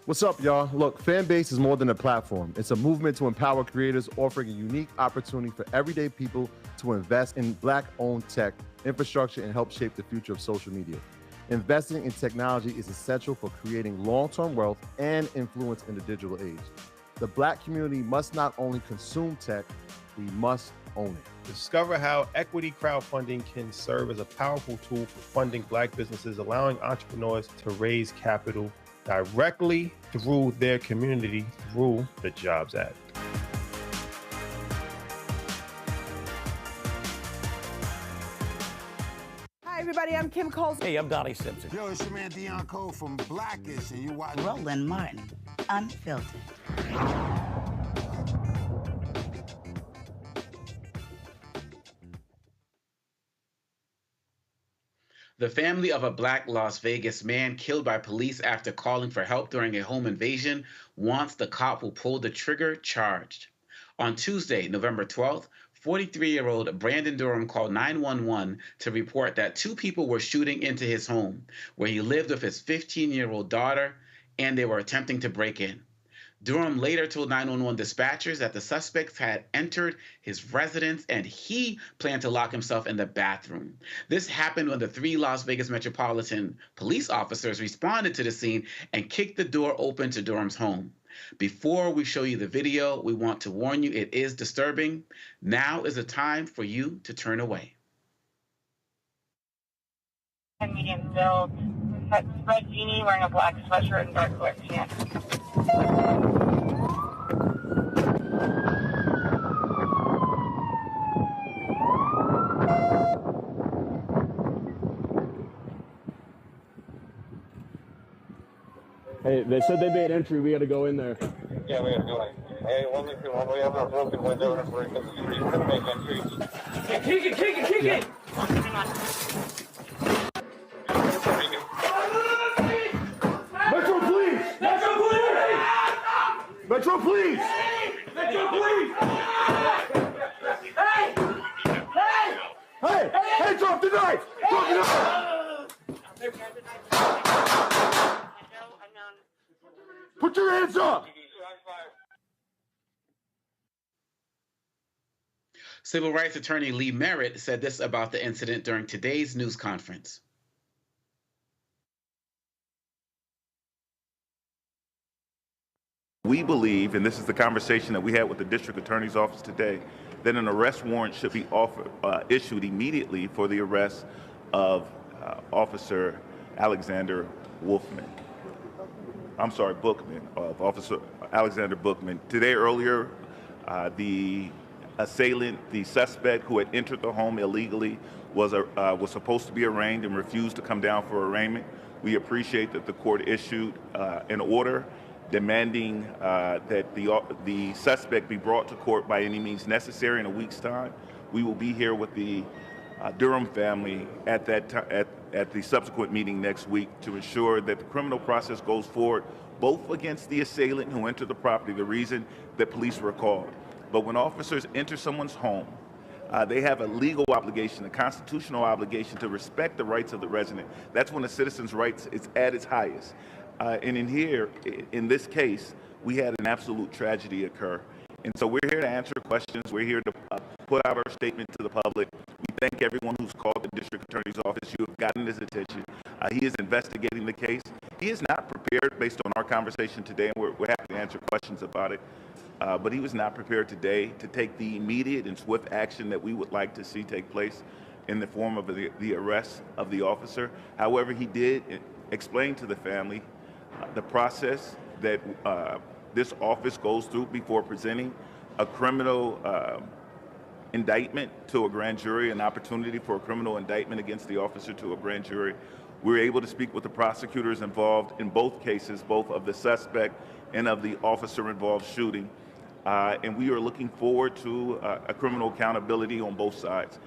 What's up, y'all? Look, Fanbase is more than a platform. It's a movement to empower creators, offering a unique opportunity for everyday people to invest in Black-owned tech, infrastructure, and help shape the future of social media. Investing in technology is essential for creating long-term wealth and influence in the digital age. The Black community must not only consume tech, we must own it. Discover how equity crowdfunding can serve as a powerful tool for funding Black businesses, allowing entrepreneurs to raise capital directly through their community through the Jobs Act. Hi, everybody. I'm Kim Coles. Hey, I'm Donnie Simpson. Yo, it's your man Dion Cole from Blackish, and you watch Roland Martin Unfiltered. The family of a Black Las Vegas man killed by police after calling for help during a home invasion wants the cop who pulled the trigger charged. On Tuesday, November 12th, 43-year-old Brandon Durham called 911 to report that two people were shooting into his home, where he lived with his 15-year-old daughter, and they were attempting to break in. Durham later told 911 dispatchers that the suspects had entered his residence and he planned to lock himself in the bathroom. This happened when the 3 Las Vegas Metropolitan police officers responded to the scene and kicked the door open to Durham's home. Before we show you the video, we want to warn you it is disturbing. Now is the time for you to turn away. Medium build, red beanie, wearing a black sweatshirt and dark colored pants. Hey, they said they made entry. We got to go in there. Yeah, we got to go in. Hey, one we have a broken window and we're going to make entry. Yeah, kick it! Yeah. Metro Police! Metro Police! Hey, drop the knife! Put your hands up! Civil rights attorney Lee Merritt said this about the incident during today's news conference. We believe, and this is the conversation that we had with the district attorney's office today, that an arrest warrant should be issued immediately for the arrest of Officer Alexander Bookman, Officer Alexander Bookman. Today earlier, the assailant, the suspect who had entered the home illegally, was supposed to be arraigned and refused to come down for arraignment. We appreciate that the court issued an order demanding that the suspect be brought to court by any means necessary in a week's time. We will be here with the Durham family at the subsequent meeting next week to ensure that the criminal process goes forward, both against the assailant who entered the property, the reason that police were called. But when officers enter someone's home, they have a legal obligation, a constitutional obligation to respect the rights of the resident. That's when a citizen's rights is at its highest. And in this case, we had an absolute tragedy occur. And so we're here to answer questions. We're here to put out our statement to the public. We thank everyone who's called the district attorney's office. You have gotten his attention. He is investigating the case. He is not prepared, based on our conversation today, and we're happy to answer questions about it. But he was not prepared today to take the immediate and swift action that we would like to see take place in the form of the arrest of the officer. However, he did explain to the family the process that this office goes through before presenting a criminal indictment to a grand jury, an opportunity for a criminal indictment against the officer to a grand jury. We were able to speak with the prosecutors involved in both cases, both of the suspect and of the officer-involved shooting. And we are looking forward to a criminal accountability on both sides.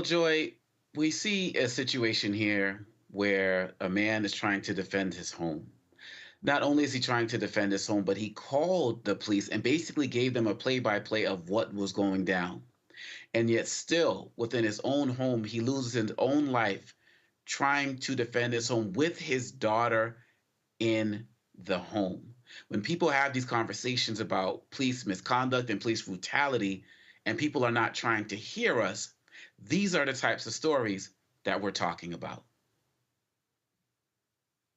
Joy, we see a situation here where a man is trying to defend his home. Not only is he trying to defend his home, but he called the police and basically gave them a play-by-play of what was going down. And yet still, within his own home, he loses his own life trying to defend his home with his daughter in the home. When people have these conversations about police misconduct and police brutality, and people are not trying to hear us, these are the types of stories that we're talking about.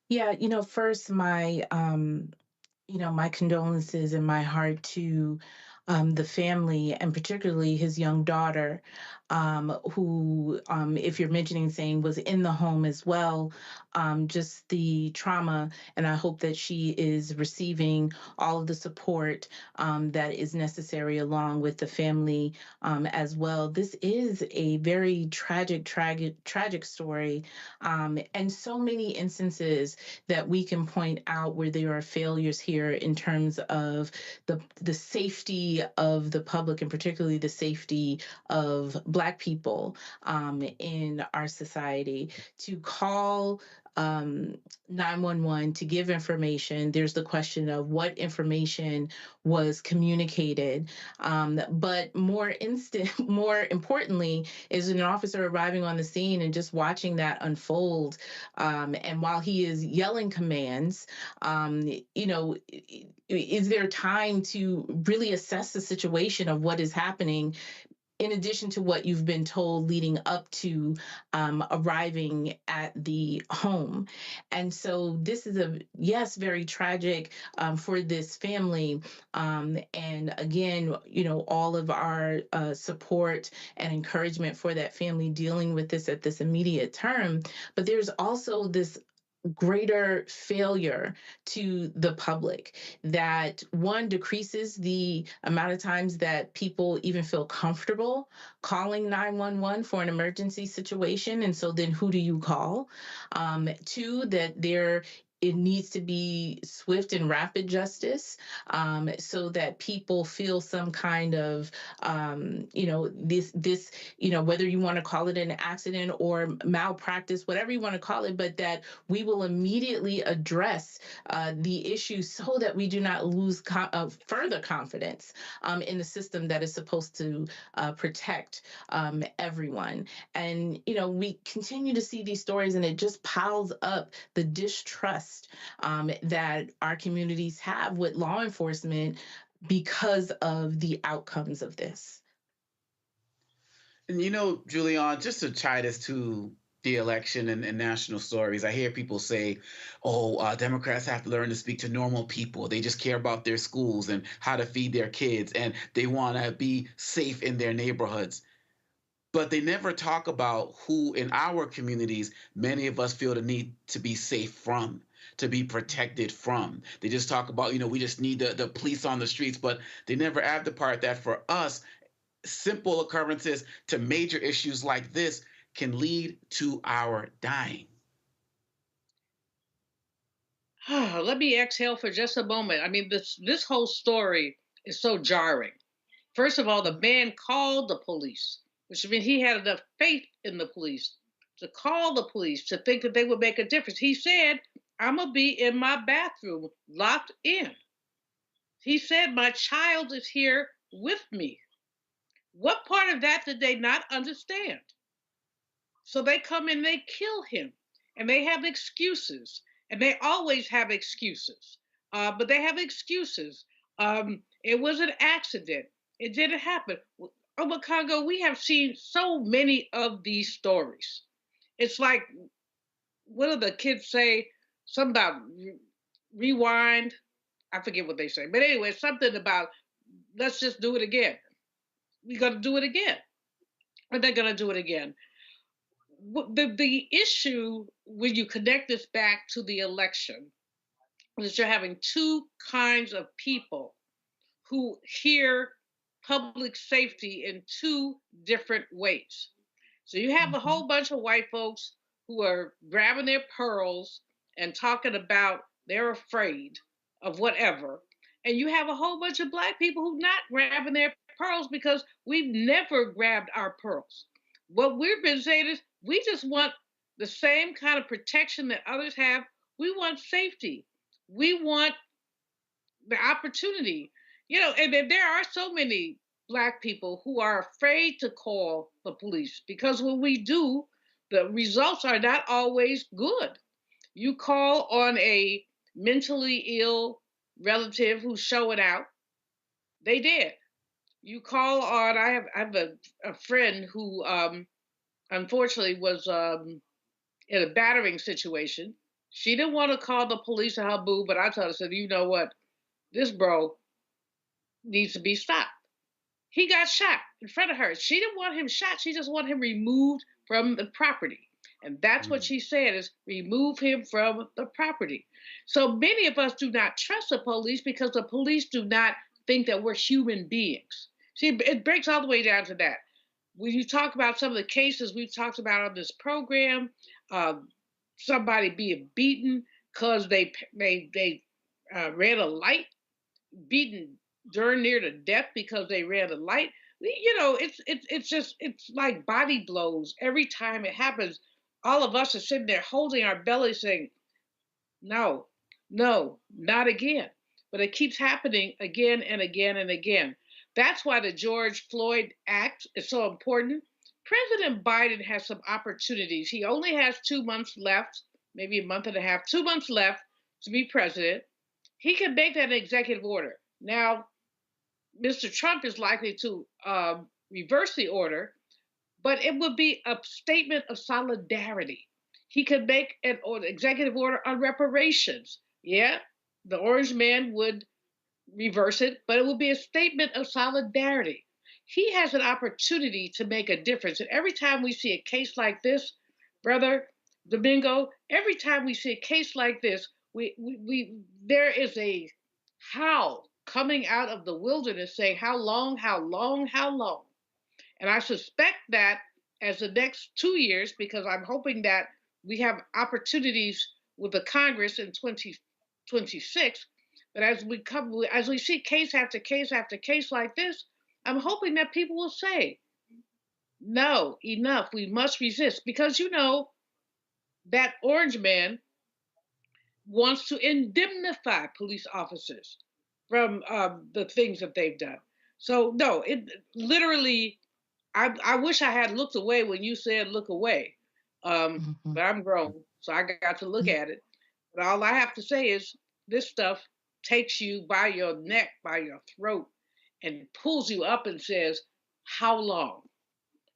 Yeah, first my my condolences and my heart to the family, and particularly his young daughter, who, if you're mentioning saying was in the home as well, just the trauma. And I hope that she is receiving all of the support that is necessary along with the family as well. This is a very tragic story, and so many instances that we can point out where there are failures here in terms of the safety safety of the public, and particularly the safety of Black people in our society. To call 911 to give information, there's the question of what information was communicated. But more importantly, is an officer arriving on the scene and just watching that unfold. And while he is yelling commands, is there time to really assess the situation of what is happening, in addition to what you've been told leading up to arriving at the home? And so this is very tragic for this family. And again, all of our support and encouragement for that family dealing with this at this immediate term. But there's also this greater failure to the public that, one, decreases the amount of times that people even feel comfortable calling 911 for an emergency situation. And so then who do you call? Two, that it needs to be swift and rapid justice, so that people feel some kind of, whether you want to call it an accident or malpractice, whatever you want to call it, but that we will immediately address the issue so that we do not lose further confidence in the system that is supposed to protect everyone. And, we continue to see these stories, and it just piles up the distrust that our communities have with law enforcement because of the outcomes of this. And Julian, just to tie this to the election and national stories, I hear people say, Democrats have to learn to speak to normal people. They just care about their schools and how to feed their kids, and they want to be safe in their neighborhoods. But they never talk about who in our communities many of us feel the need to be safe from, to be protected from. They just talk about, we just need the police on the streets, but they never add the part that for us, simple occurrences to major issues like this can lead to our dying. Let me exhale for just a moment. I mean, this whole story is so jarring. First of all, the man called the police, which means he had enough faith in the police to call the police, to think that they would make a difference. He said, I'm going to be in my bathroom, locked in. He said, my child is here with me. What part of that did they not understand? So they come and they kill him, and they have excuses, and they always have excuses, but they have excuses. It was an accident. It didn't happen. Over Congo, we have seen so many of these stories. It's like, what do the kids say? Something about rewind. I forget what they say. But anyway, something about, let's just do it again. We're going to do it again. And they're going to do it again. The issue, when you connect this back to the election, is you're having two kinds of people who hear public safety in two different ways. So you have a whole bunch of white folks who are grabbing their pearls and talking about they're afraid of whatever. And you have a whole bunch of Black people who not grabbing their pearls because we've never grabbed our pearls. What we've been saying is we just want the same kind of protection that others have. We want safety. We want the opportunity. And there are so many Black people who are afraid to call the police because when we do, the results are not always good. You call on a mentally ill relative who's showing out, they did. You call on, I have a friend who unfortunately was in a battering situation. She didn't want to call the police on her boo, but I told her, I said, you know what? This bro needs to be stopped. He got shot in front of her. She didn't want him shot. She just wanted him removed from the property. And that's what she said is remove him from the property. So many of us do not trust the police because the police do not think that we're human beings. See, it breaks all the way down to that. When you talk about some of the cases we've talked about on this program, somebody being beaten because they ran a light, beaten darn near to death because they ran a light. You know, it's like body blows every time it happens. All of us are sitting there holding our bellies saying, no, no, not again. But it keeps happening again and again and again. That's why the George Floyd Act is so important. President Biden has some opportunities. He only has 2 months left, maybe a month and a half, 2 months left to be president. He can make that an executive order. Now, Mr. Trump is likely to reverse the order, but it would be a statement of solidarity. He could make an executive order on reparations. Yeah, the orange man would reverse it, but it would be a statement of solidarity. He has an opportunity to make a difference. And every time we see a case like this, Brother Domingo, every time we see a case like this, there is a howl coming out of the wilderness saying, how long, how long, how long? And I suspect that as the next 2 years, because I'm hoping that we have opportunities with the Congress in 2026, but as we see case after case after case like this, I'm hoping that people will say, no, enough, we must resist. Because you know, that orange man wants to indemnify police officers from the things that they've done. So no, it literally, I wish I had looked away when you said look away, but I'm grown, so I got to look at it. But all I have to say is this stuff takes you by your neck, by your throat, and pulls you up and says, how long?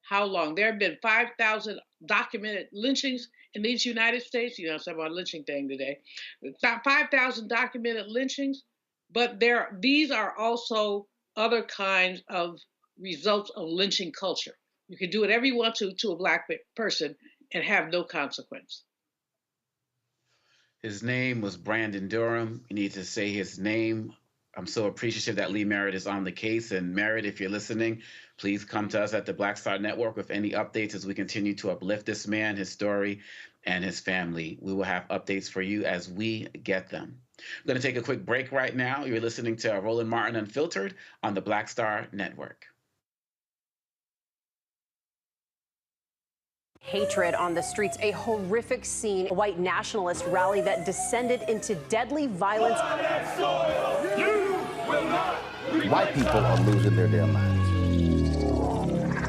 How long? There have been 5,000 documented lynchings in these United States. You know, I'm talking about lynching thing today. 5,000 documented lynchings, but these are also other kinds of results of lynching culture. You can do whatever you want to a Black person and have no consequence. His name was Brandon Durham. You need to say his name. I'm so appreciative that Lee Merritt is on the case. And Merritt, if you're listening, please come to us at the Black Star Network with any updates as we continue to uplift this man, his story, and his family. We will have updates for you as we get them. I'm going to take a quick break right now. You're listening to Roland Martin Unfiltered on the Black Star Network. Hatred on the streets, a horrific scene, a white nationalist rally that descended into deadly violence. White people are losing their damn minds.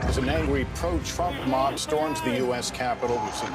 As an angry pro-Trump mob storms the U.S. Capitol, we've seen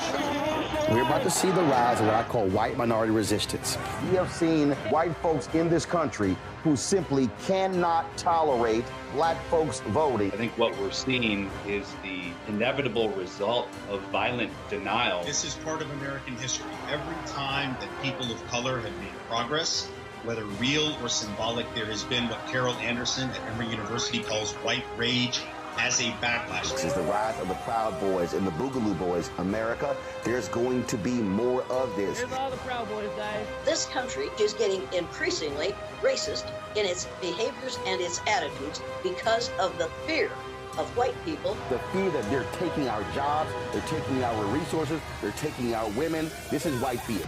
We're about to see the rise of what I call white minority resistance. We have seen white folks in this country who simply cannot tolerate Black folks voting. I think what we're seeing is the inevitable result of violent denial. This is part of American history. Every time that people of color have made progress, whether real or symbolic, there has been what Carol Anderson at Emory University calls white rage as a backlash. This is the rise of the Proud Boys and the Boogaloo Boys. America, there's going to be more of this. Here's all the Proud Boys, guys. This country is getting increasingly racist in its behaviors and its attitudes because of the fear of white people. The fear that they're taking our jobs, they're taking our resources, they're taking our women. This is white fear.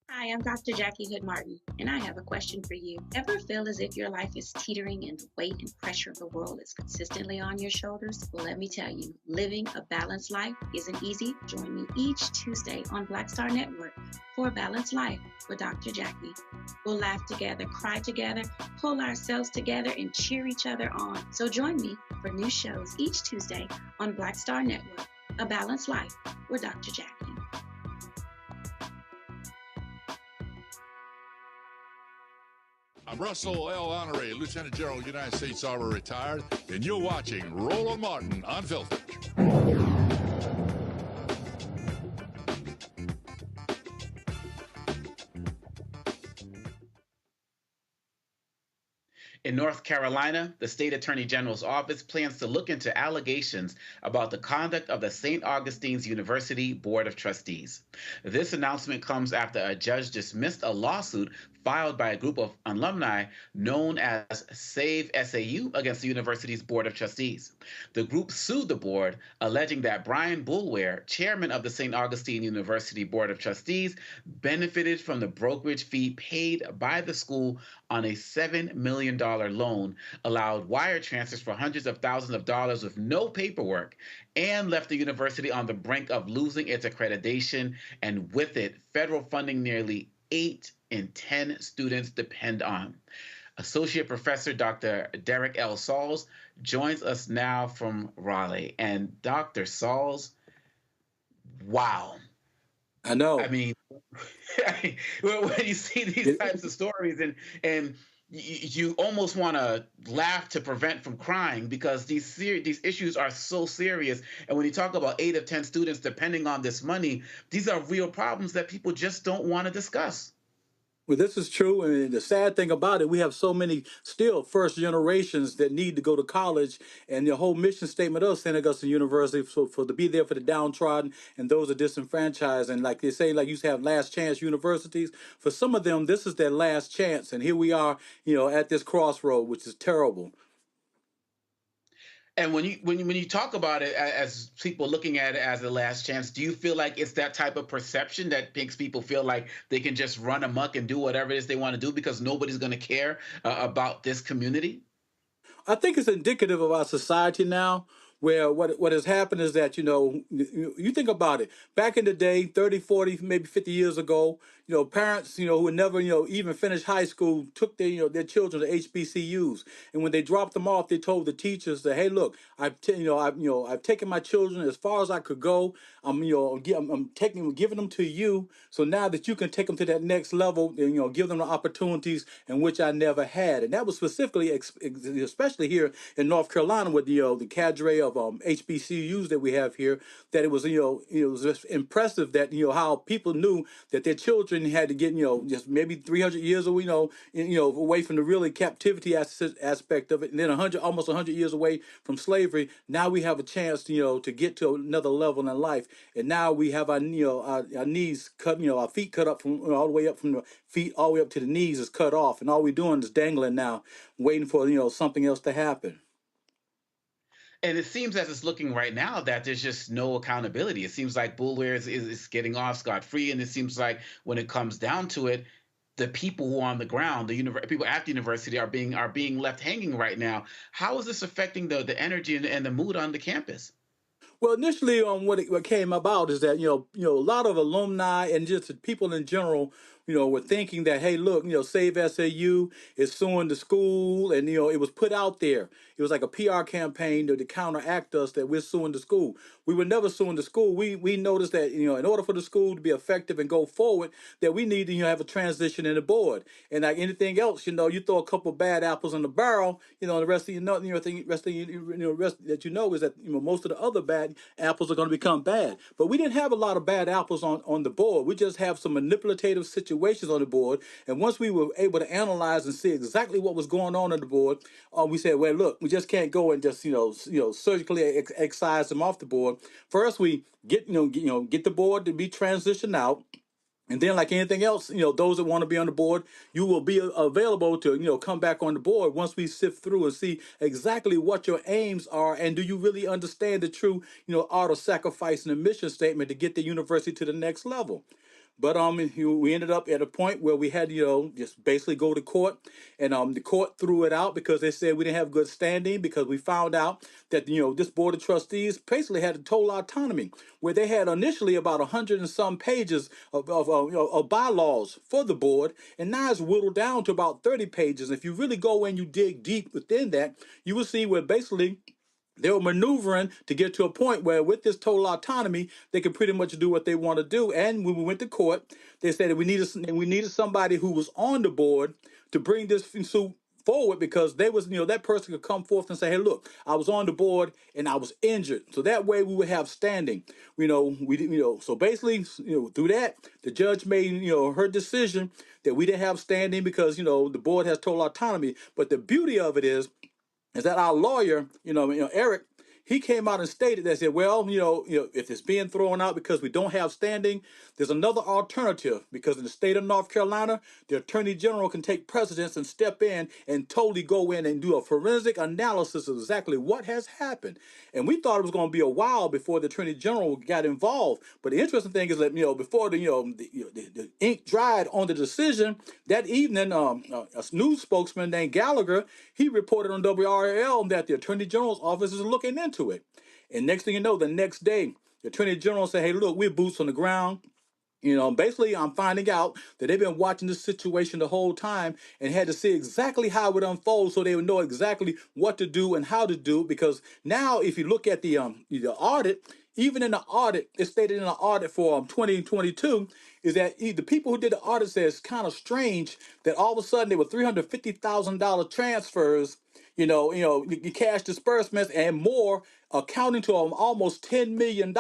Hi, I'm Dr. Jackie Hood Martin, and I have a question for you. Ever feel as if your life is teetering and the weight and pressure of the world is consistently on your shoulders? Well, let me tell you, living a balanced life isn't easy. Join me each Tuesday on Black Star Network for a Balanced Life with Dr. Jackie. We'll laugh together, cry together, pull ourselves together, and cheer each other on. So join me for new shows each Tuesday on Black Star Network, A Balanced Life with Dr. Jackie. I'm Russell L. Honoré, Lieutenant General, United States Army, retired, and you're watching Roland Martin Unfiltered. In North Carolina, the state attorney general's office plans to look into allegations about the conduct of the Saint Augustine's University Board of Trustees. This announcement comes after a judge dismissed a lawsuit filed by a group of alumni known as Save SAU against the university's Board of Trustees. The group sued the board, alleging that Brian Boulware, chairman of the St. Augustine University Board of Trustees, benefited from the brokerage fee paid by the school on a $7 million loan, allowed wire transfers for hundreds of thousands of dollars with no paperwork, and left the university on the brink of losing its accreditation, and with it, federal funding nearly 8 in 10 students depend on. Associate Professor Dr. Derek L. Sauls joins us now from Raleigh. And Dr. Sauls, wow. I know. I mean, when you see these types of stories and you almost want to laugh to prevent from crying, because these issues are so serious. And when you talk about 8 of 10 students depending on this money, these are real problems that people just don't want to discuss. Well, this is true, and the sad thing about it, we have so many still first generations that need to go to college, and the whole mission statement of Saint Augustine University for to be there for the downtrodden and those are disenfranchised. And like they say, like you used to have last chance universities. For some of them, this is their last chance, and here we are, at this crossroad, which is terrible. And when you talk about it as people looking at it as a last chance, do you feel like it's that type of perception that makes people feel like they can just run amok and do whatever it is they want to do because nobody's going to care about this community? I think it's indicative of our society now, where what has happened is that, you think about it. Back in the day, 30, 40, maybe 50 years ago, parents, who had never, even finished high school took their children to HBCUs. And when they dropped them off, they told the teachers that, hey, look, I've taken my children as far as I could go. I'm giving them to you. So now that you can take them to that next level, and, give them the opportunities in which I never had. And that was specifically, especially here in North Carolina with the cadre of HBCUs that we have here, that it was it was just impressive that how people knew that their children had to get just maybe 300 years away away from the really captivity aspect of it, and then almost 100 years away from slavery. Now we have a chance to get to another level in life, and now we have our knees cut, our feet cut up from all the way up from the feet all the way up to the knees is cut off, and all we're doing is dangling now, waiting for something else to happen. And it seems as it's looking right now that there's just no accountability. It seems like Boulware is getting off scot-free, and it seems like when it comes down to it, the people who are on the ground, people at the university are being left hanging right now. How is this affecting the energy and the mood on the campus? Well, initially, what came about is that a lot of alumni and just people in general, were thinking that, hey, look, Save SAU is suing the school, and it was put out there. It was like a PR campaign to counteract us that we're suing the school. We were never suing the school. We noticed that in order for the school to be effective and go forward, that we need to have a transition in the board. And like anything else, you throw a couple of bad apples in the barrel, the rest of rest that is that most of the other bad apples are going to become bad. But we didn't have a lot of bad apples on the board. We just have some manipulative situations on the board. And once we were able to analyze and see exactly what was going on the board, we said, well, look, we just can't go and just surgically excise them off the board. First, we get the board to be transitioned out. And then, like anything else, those that want to be on the board, you will be available to, come back on the board once we sift through and see exactly what your aims are, and do you really understand the true, art of sacrifice and the mission statement to get the university to the next level. But we ended up at a point where we had just basically go to court, and the court threw it out because they said we didn't have good standing, because we found out that this board of trustees basically had a total autonomy, where they had initially about 100 and some pages of bylaws for the board, and now it's whittled down to about 30 pages. If you really go and you dig deep within that, you will see where basically they were maneuvering to get to a point where, with this total autonomy, they could pretty much do what they want to do. And when we went to court, they said that we needed somebody who was on the board to bring this suit forward because they was, that person could come forth and say, hey, look, I was on the board and I was injured. So that way we would have standing. So basically, through that, the judge made, her decision that we didn't have standing because, the board has total autonomy. But the beauty of it is that our lawyer, Eric, he came out and stated that, said, well, if it's being thrown out because we don't have standing, there's another alternative, because in the state of North Carolina, the attorney general can take precedence and step in and totally go in and do a forensic analysis of exactly what has happened. And we thought it was going to be a while before the attorney general got involved. But the interesting thing is that, before the ink dried on the decision, that evening, a news spokesman named Gallagher, he reported on WRL that the attorney general's office is looking into it. And next thing you know, the next day, the attorney general said, hey, look, we're boots on the ground. Basically, I'm finding out that they've been watching this situation the whole time and had to see exactly how it would unfold so they would know exactly what to do and how to do. Because now, if you look at the audit, even in the audit, it's stated in the audit for 2022, is that the people who did the audit said it's kind of strange that all of a sudden there were $350,000 transfers, cash disbursements and more, accounting to almost $10 million.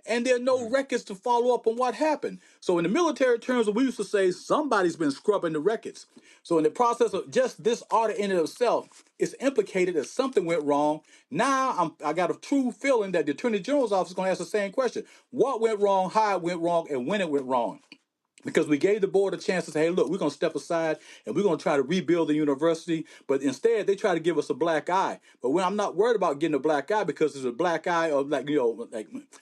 And there are no records to follow up on what happened. So in the military terms, we used to say somebody's been scrubbing the records. So in the process of just this audit in itself, it's implicated that something went wrong. Now I got a true feeling that the Attorney General's office is going to ask the same question. What went wrong, how it went wrong, and when it went wrong? Because we gave the board a chance to say, hey, look, we're going to step aside and we're going to try to rebuild the university. But instead, they try to give us a black eye. But I'm not worried about getting a black eye, because it's a black eye of, like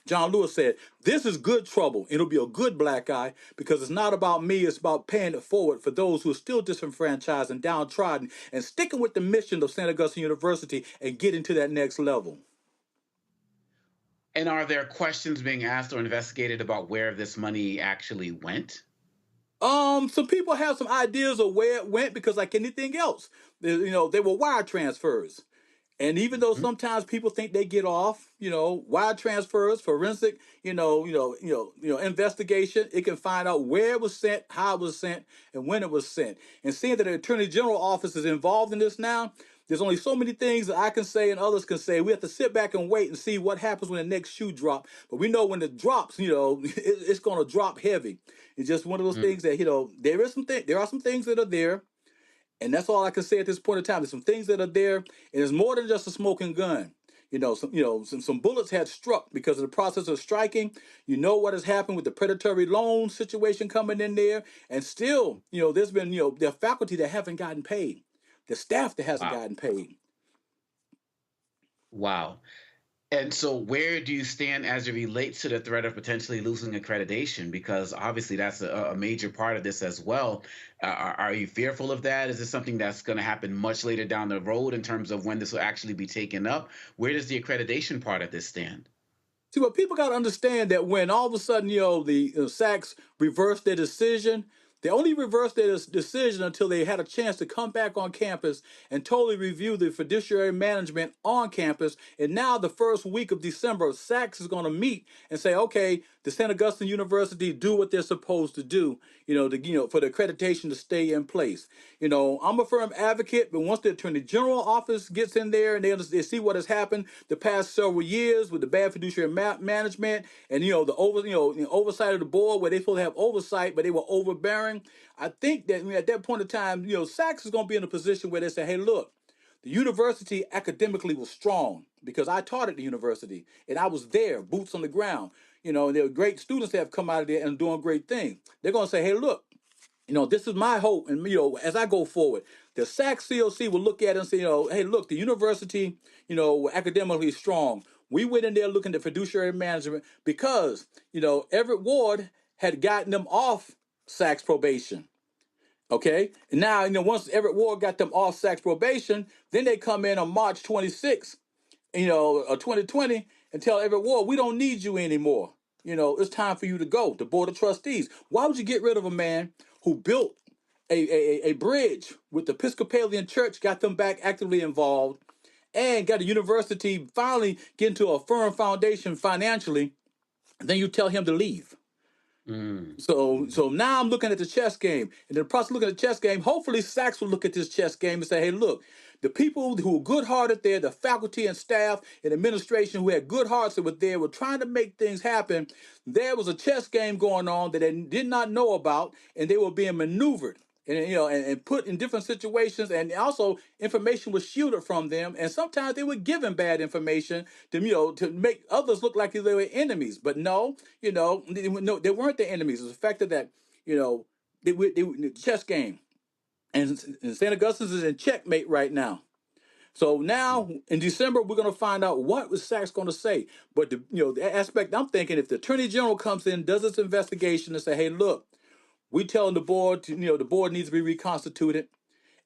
John Lewis said, this is good trouble. It'll be a good black eye, because it's not about me. It's about paying it forward for those who are still disenfranchised and downtrodden and sticking with the mission of Saint Augustine University and getting to that next level. And are there questions being asked or investigated about where this money actually went? Some people have some ideas of where it went, because like anything else, they were wire transfers. And even though sometimes people think they get off, wire transfers, forensic, investigation, it can find out where it was sent, how it was sent, and when it was sent. And seeing that the Attorney General office is involved in this now, there's only so many things that I can say and others can say. We have to sit back and wait and see what happens when the next shoe drops. But we know when it drops, it's going to drop heavy. It's just one of those things that, there are some things that are there. And that's all I can say at this point in time. There's some things that are there, and it's more than just a smoking gun. Some bullets had struck because of the process of striking. You know what has happened with the predatory loan situation coming in there, and still, there's been, there are faculty that haven't gotten paid, the staff that hasn't gotten paid. Wow. And so where do you stand as it relates to the threat of potentially losing accreditation? Because obviously that's a major part of this as well. Are you fearful of that? Is this something that's going to happen much later down the road in terms of when this will actually be taken up? Where does the accreditation part of this stand? See, what people got to understand, that when all of a sudden, the SACs reversed their decision, they only reversed their decision until they had a chance to come back on campus and totally review the fiduciary management on campus. And now the first week of December, SACs is going to meet and say, okay, the Saint Augustine University do what they're supposed to do, for the accreditation to stay in place. I'm a firm advocate, but once the Attorney General office gets in there and they see what has happened the past several years with the bad fiduciary management and, the oversight of the board, where they supposed to have oversight, but they were overbearing. I think that at that point in time, SACs is going to be in a position where they say, hey, look, the university academically was strong, because I taught at the university and I was there, boots on the ground. And there are great students that have come out of there and doing great things. They're going to say, hey, look, this is my hope. And, as I go forward, the SAC COC will look at it and say, hey, look, the university, academically strong. We went in there looking at fiduciary management because, Everett Ward had gotten them off SAC's probation. Okay. And now, once Everett Ward got them off SAC's probation, then they come in on March 26th, 2020, and tell Everett Ward, we don't need you anymore. It's time for you to go. The Board of Trustees. Why would you get rid of a man who built a bridge with the Episcopalian Church, got them back actively involved, and got a university finally get into a firm foundation financially, and then you tell him to leave? So now I'm looking at the chess game, and in the process of looking at the chess game, hopefully Sachs will look at this chess game and say, hey, look, the people who were good-hearted there, the faculty and staff and administration who had good hearts that were there, were trying to make things happen. There was a chess game going on that they did not know about, and they were being maneuvered. And put in different situations, and also information was shielded from them, and sometimes they were given bad information to make others look like they were enemies. But no, they weren't the enemies. It was the fact that the chess game, and Saint Augustine is in checkmate right now. So now in December we're going to find out what was Sachs going to say. But the aspect I'm thinking, if the Attorney General comes in, does its investigation, and say, hey, look, we telling the board the board needs to be reconstituted,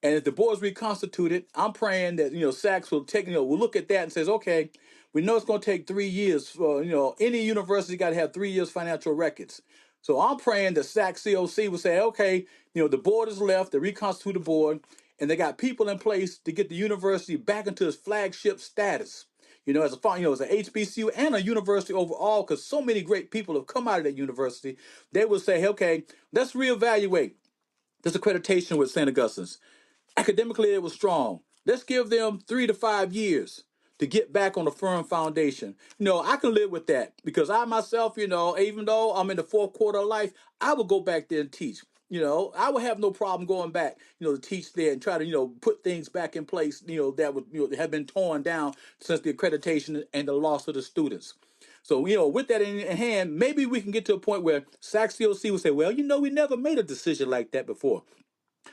and if the board's reconstituted, I'm praying that Sachs will will look at that and says, okay, we know it's going to take 3 years for any university got to have 3 years financial records. So I'm praying that Sachs COC will say, okay, the board is left, they reconstitute the board, and they got people in place to get the university back into its flagship status. As a as an HBCU and a university overall, because so many great people have come out of that university, they will say, hey, okay, let's reevaluate this accreditation with St. Augustine's. Academically, it was strong. Let's give them 3 to 5 years to get back on a firm foundation. I can live with that because I myself, even though I'm in the fourth quarter of life, I will go back there and teach. I would have no problem going back, to teach there and try to, put things back in place, that would, have been torn down since the accreditation and the loss of the students. So, with that in hand, maybe we can get to a point where Sachs COC will say, well, we never made a decision like that before.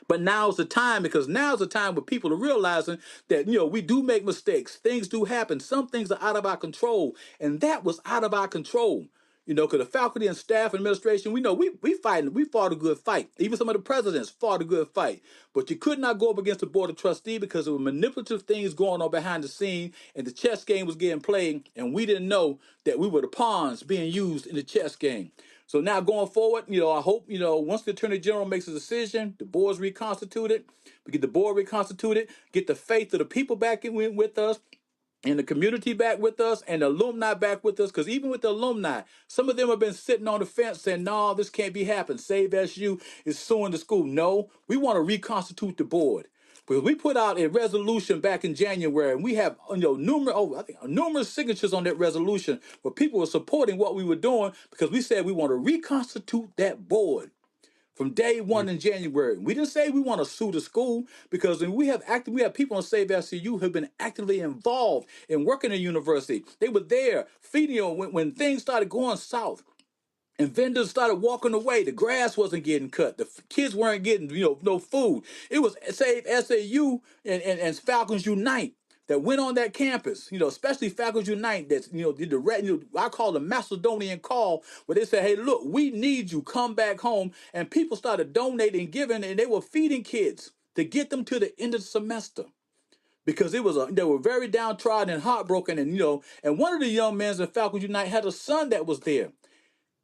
But now's the time, because now's the time where people are realizing that, we do make mistakes. Things do happen. Some things are out of our control. And that was out of our control. Because the faculty and staff and administration, we fought a good fight. Even some of the presidents fought a good fight. But you could not go up against the board of trustees because there were manipulative things going on behind the scene, and the chess game was getting played, and we didn't know that we were the pawns being used in the chess game. So now going forward, I hope, once the Attorney General makes a decision, the board's reconstituted, we get the board reconstituted, get the faith of the people back in with us, and the community back with us, and the alumni back with us, because even with the alumni, some of them have been sitting on the fence saying, no, this can't be happening. Save SU is suing the school. No, we want to reconstitute the board. Because we put out a resolution back in January, and we have numerous signatures on that resolution where people were supporting what we were doing, because we said we want to reconstitute that board. From day one in January, we didn't say we want to sue the school, because we have people on Save SCU who have been actively involved in working in university. They were there feeding when things started going south, and vendors started walking away. The grass wasn't getting cut. The kids weren't getting no food. It was Save SAU and Falcons Unite that went on that campus, especially Falcons Unite, that's, did the I call the Macedonian call, where they said, hey, look, we need you, come back home. And people started donating, giving, and they were feeding kids to get them to the end of the semester, because they were very downtrodden and heartbroken. And one of the young men in Falcons Unite had a son that was there.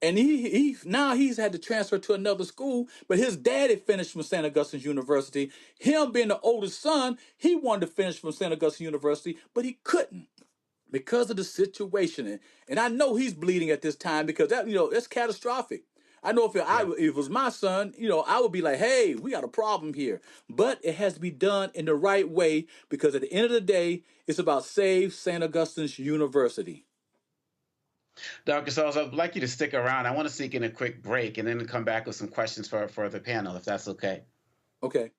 And he's had to transfer to another school, but his daddy finished from Saint Augustine University. Him being the oldest son, he wanted to finish from Saint Augustine University, but he couldn't because of the situation. And I know he's bleeding at this time, because that's catastrophic. I know if it was my son, I would be like, hey, we got a problem here. But it has to be done in the right way, because at the end of the day, it's about Save Saint Augustine's University. Dr. Sauls, I'd like you to stick around. I want to sneak in a quick break and then come back with some questions for the panel, if that's okay. Okay.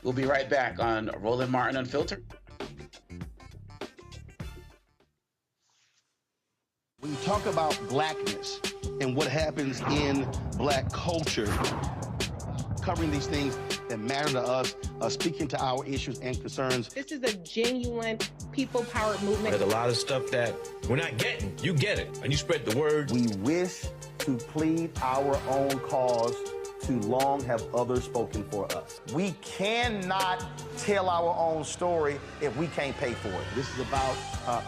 We'll be right back on Roland Martin Unfiltered. When you talk about blackness and what happens in black culture, covering these things that matter to us, speaking to our issues and concerns. This is a genuine people-powered movement. There's a lot of stuff that we're not getting. You get it, and you spread the word. We wish to plead our own cause too long have others spoken for us. We cannot tell our own story if we can't pay for it. This is about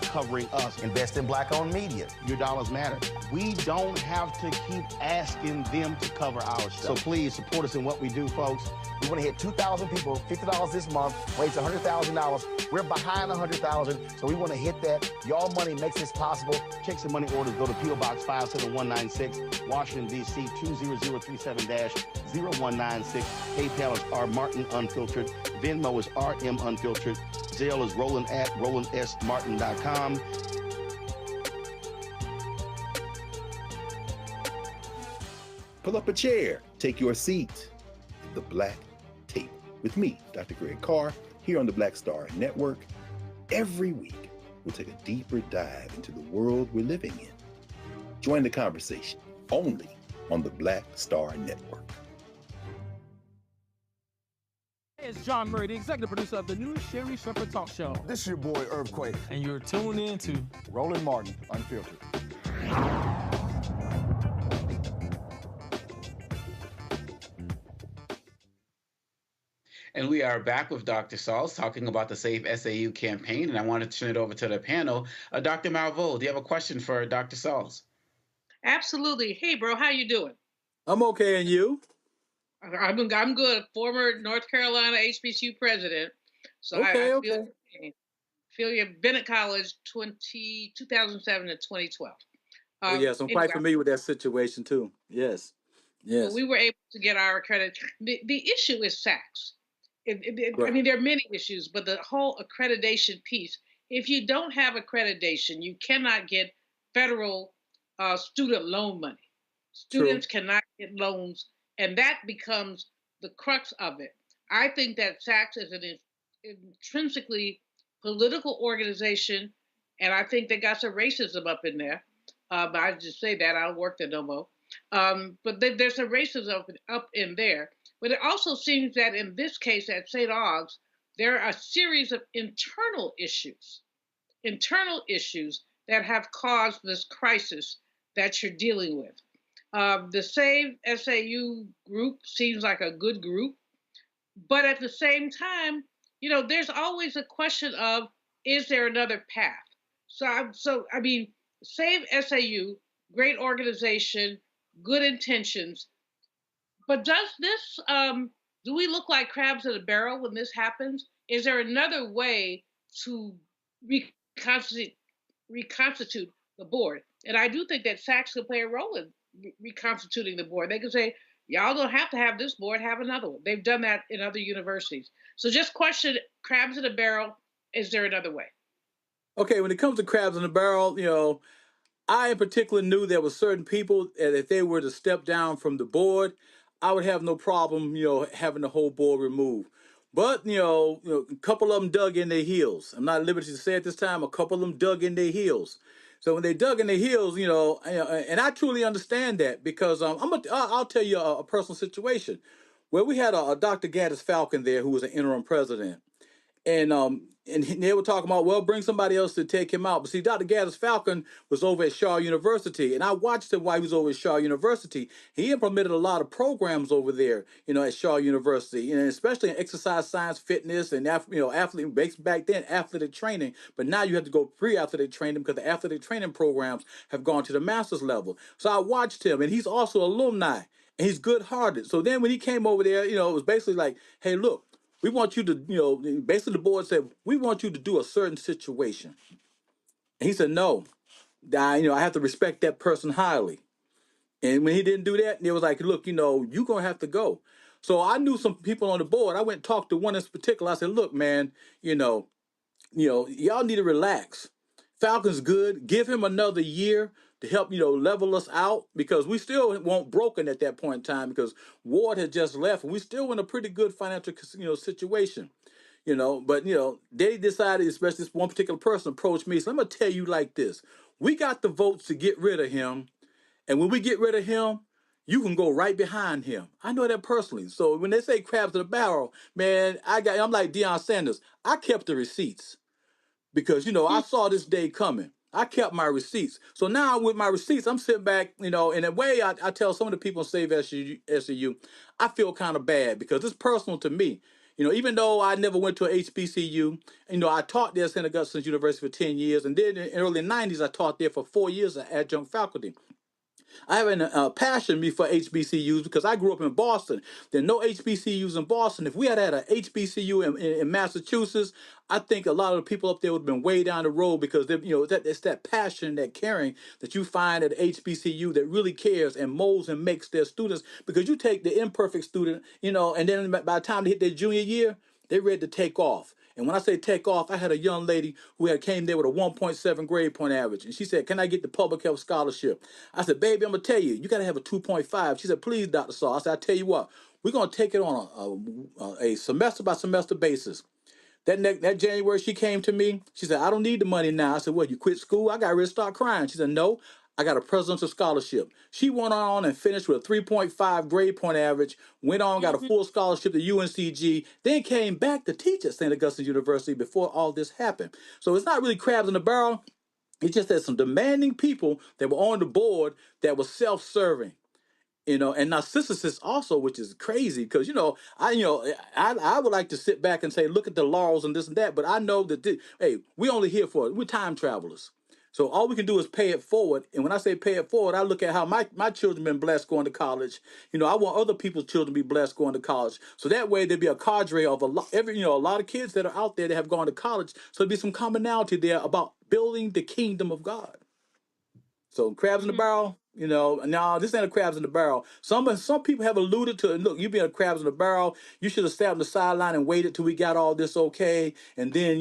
covering us. Invest in black-owned media. Your dollars matter. We don't have to keep asking them to cover our stuff. So please support us in what we do, folks. We want to hit 2,000 people, $50 this month, raise $100,000. We're behind 100,000, so we want to hit that. Y'all money makes this possible. Checks and money orders go to P.O. Box 57196, Washington, D.C. 20037-0196. PayPal is R Martin Unfiltered. Venmo is RM Unfiltered. Zelle is Roland at RolandSMartin.com. Pull up a chair. Take your seat. The Black Tape with me, Dr. Greg Carr, here on the Black Star Network. Every week, we'll take a deeper dive into the world we're living in. Join the conversation only on the Black Star Network. Hey, it's John Murray, the executive producer of the new Sherry Shepherd Talk Show. This is your boy, Earthquake. And you're tuned in to Roland Martin, Unfiltered. And we are back with Dr. Sauls talking about the Save SAU campaign. And I want to turn it over to the panel. Dr. Malveaux, do you have a question for Dr. Sauls? Absolutely. Hey, bro, how you doing? I'm okay, and you? I'm good. Former North Carolina HBCU president. So okay, I feel you've been at college 2007 to 2012. Yes, I'm quite familiar with that situation too. Yes. Yes. So we were able to get our accreditation. The issue is SACS. I mean, there are many issues, but the whole accreditation piece, if you don't have accreditation, you cannot get federal student loan money. Students cannot get loans, and that becomes the crux of it. I think that SACS is an intrinsically political organization, and I think they got some racism up in there. But I just say that, I don't work there no more. But there's a racism up in there. But it also seems that in this case at St. Aug's, there are a series of internal issues that have caused this crisis that you're dealing with. The Save SAU group seems like a good group, but at the same time, you know, there's always a question of, is there another path? So I mean, Save SAU, great organization, good intentions, but does this, do we look like crabs in a barrel when this happens? Is there another way to reconstitute the board? And I do think that SACS could play a role in reconstituting the board. They could say, y'all don't have to have this board, have another one. They've done that in other universities. So just question, crabs in a barrel, is there another way? Okay, when it comes to crabs in a barrel, you know, I in particular knew there were certain people that if they were to step down from the board, I would have no problem, you know, having the whole board removed. But, you know, a couple of them dug in their heels. I'm not at liberty to say at this time, a couple of them dug in their heels. So when they dug in their heels, you know, and I truly understand that because I'll tell you a personal situation where we had a Dr. Gaddis Falcon there who was an interim president. And they were talking about, well, bring somebody else to take him out. But see, Dr. Gaddis Falcon was over at Shaw University, and I watched him while he was over at Shaw University. He implemented a lot of programs over there, you know, at Shaw University, and especially in exercise science, fitness, and athlete. Back then, athletic training. But now you have to go pre-athletic training because the athletic training programs have gone to the master's level. So I watched him, and he's also alumni, and he's good-hearted. So then when he came over there, you know, it was basically like, hey, look. We want you to, you know, basically the board said, we want you to do a certain situation. And he said, no, I have to respect that person highly. And when he didn't do that, it was like, look, you know, you're going to have to go. So I knew some people on the board. I went and talked to one in particular. I said, look, man, y'all need to relax. Falcon's good. Give him another year to help, level us out, because we still weren't broken at that point in time because Ward had just left and we still in a pretty good financial, situation, but, they decided, especially this one particular person approached me. So I'm going to tell you like this. We got the votes to get rid of him. And when we get rid of him, you can go right behind him. I know that personally. So when they say crabs in the barrel, man, I'm like Deion Sanders. I kept the receipts because, I saw this day coming. I kept my receipts. So now with my receipts, I'm sitting back, in a way, I tell some of the people in Save SEU, I feel kind of bad because it's personal to me. Even though I never went to a HBCU, I taught there at Saint Augustine University for 10 years. And then in the early 90s, I taught there for 4 years as adjunct faculty. I have a passion for HBCUs because I grew up in Boston. There are no HBCUs in Boston. If we had a HBCU in Massachusetts, I think a lot of the people up there would have been way down the road because it's that passion, that caring that you find at HBCU that really cares and molds and makes their students. Because you take the imperfect student, and then by the time they hit their junior year, they're ready to take off. And when I say take off, I had a young lady who came there with a 1.7 grade point average. And she said, "Can I get the public health scholarship?" I said, "Baby, I'm going to tell you, you got to have a 2.5. She said, "Please, Dr. Saul." I said, "I tell you what, we're going to take it on a semester by semester basis." That January, she came to me. She said, "I don't need the money now." I said, "What, you quit school?" I got ready to start crying. She said, "No, I got a presidential scholarship." She went on and finished with a 3.5 grade point average, went on, got a full scholarship to UNCG, then came back to teach at St. Augustine University before all this happened. So it's not really crabs in the barrel. It's just that some demanding people that were on the board that were self-serving. And narcissists also, which is crazy because I would like to sit back and say, look at the laurels and this and that, but I know that hey, we only here for it. We're time travelers, so all we can do is pay it forward. And when I say pay it forward, I look at how my children been blessed going to college. I want other people's children to be blessed going to college, so that way there'd be a cadre of a lot of kids that are out there that have gone to college, so there'd be some commonality there about building the kingdom of God. So crabs in the barrel, no, this ain't a crabs in the barrel. Some people have alluded to it. Look, you being a crabs in the barrel, you should have sat on the sideline and waited till we got all this okay, and then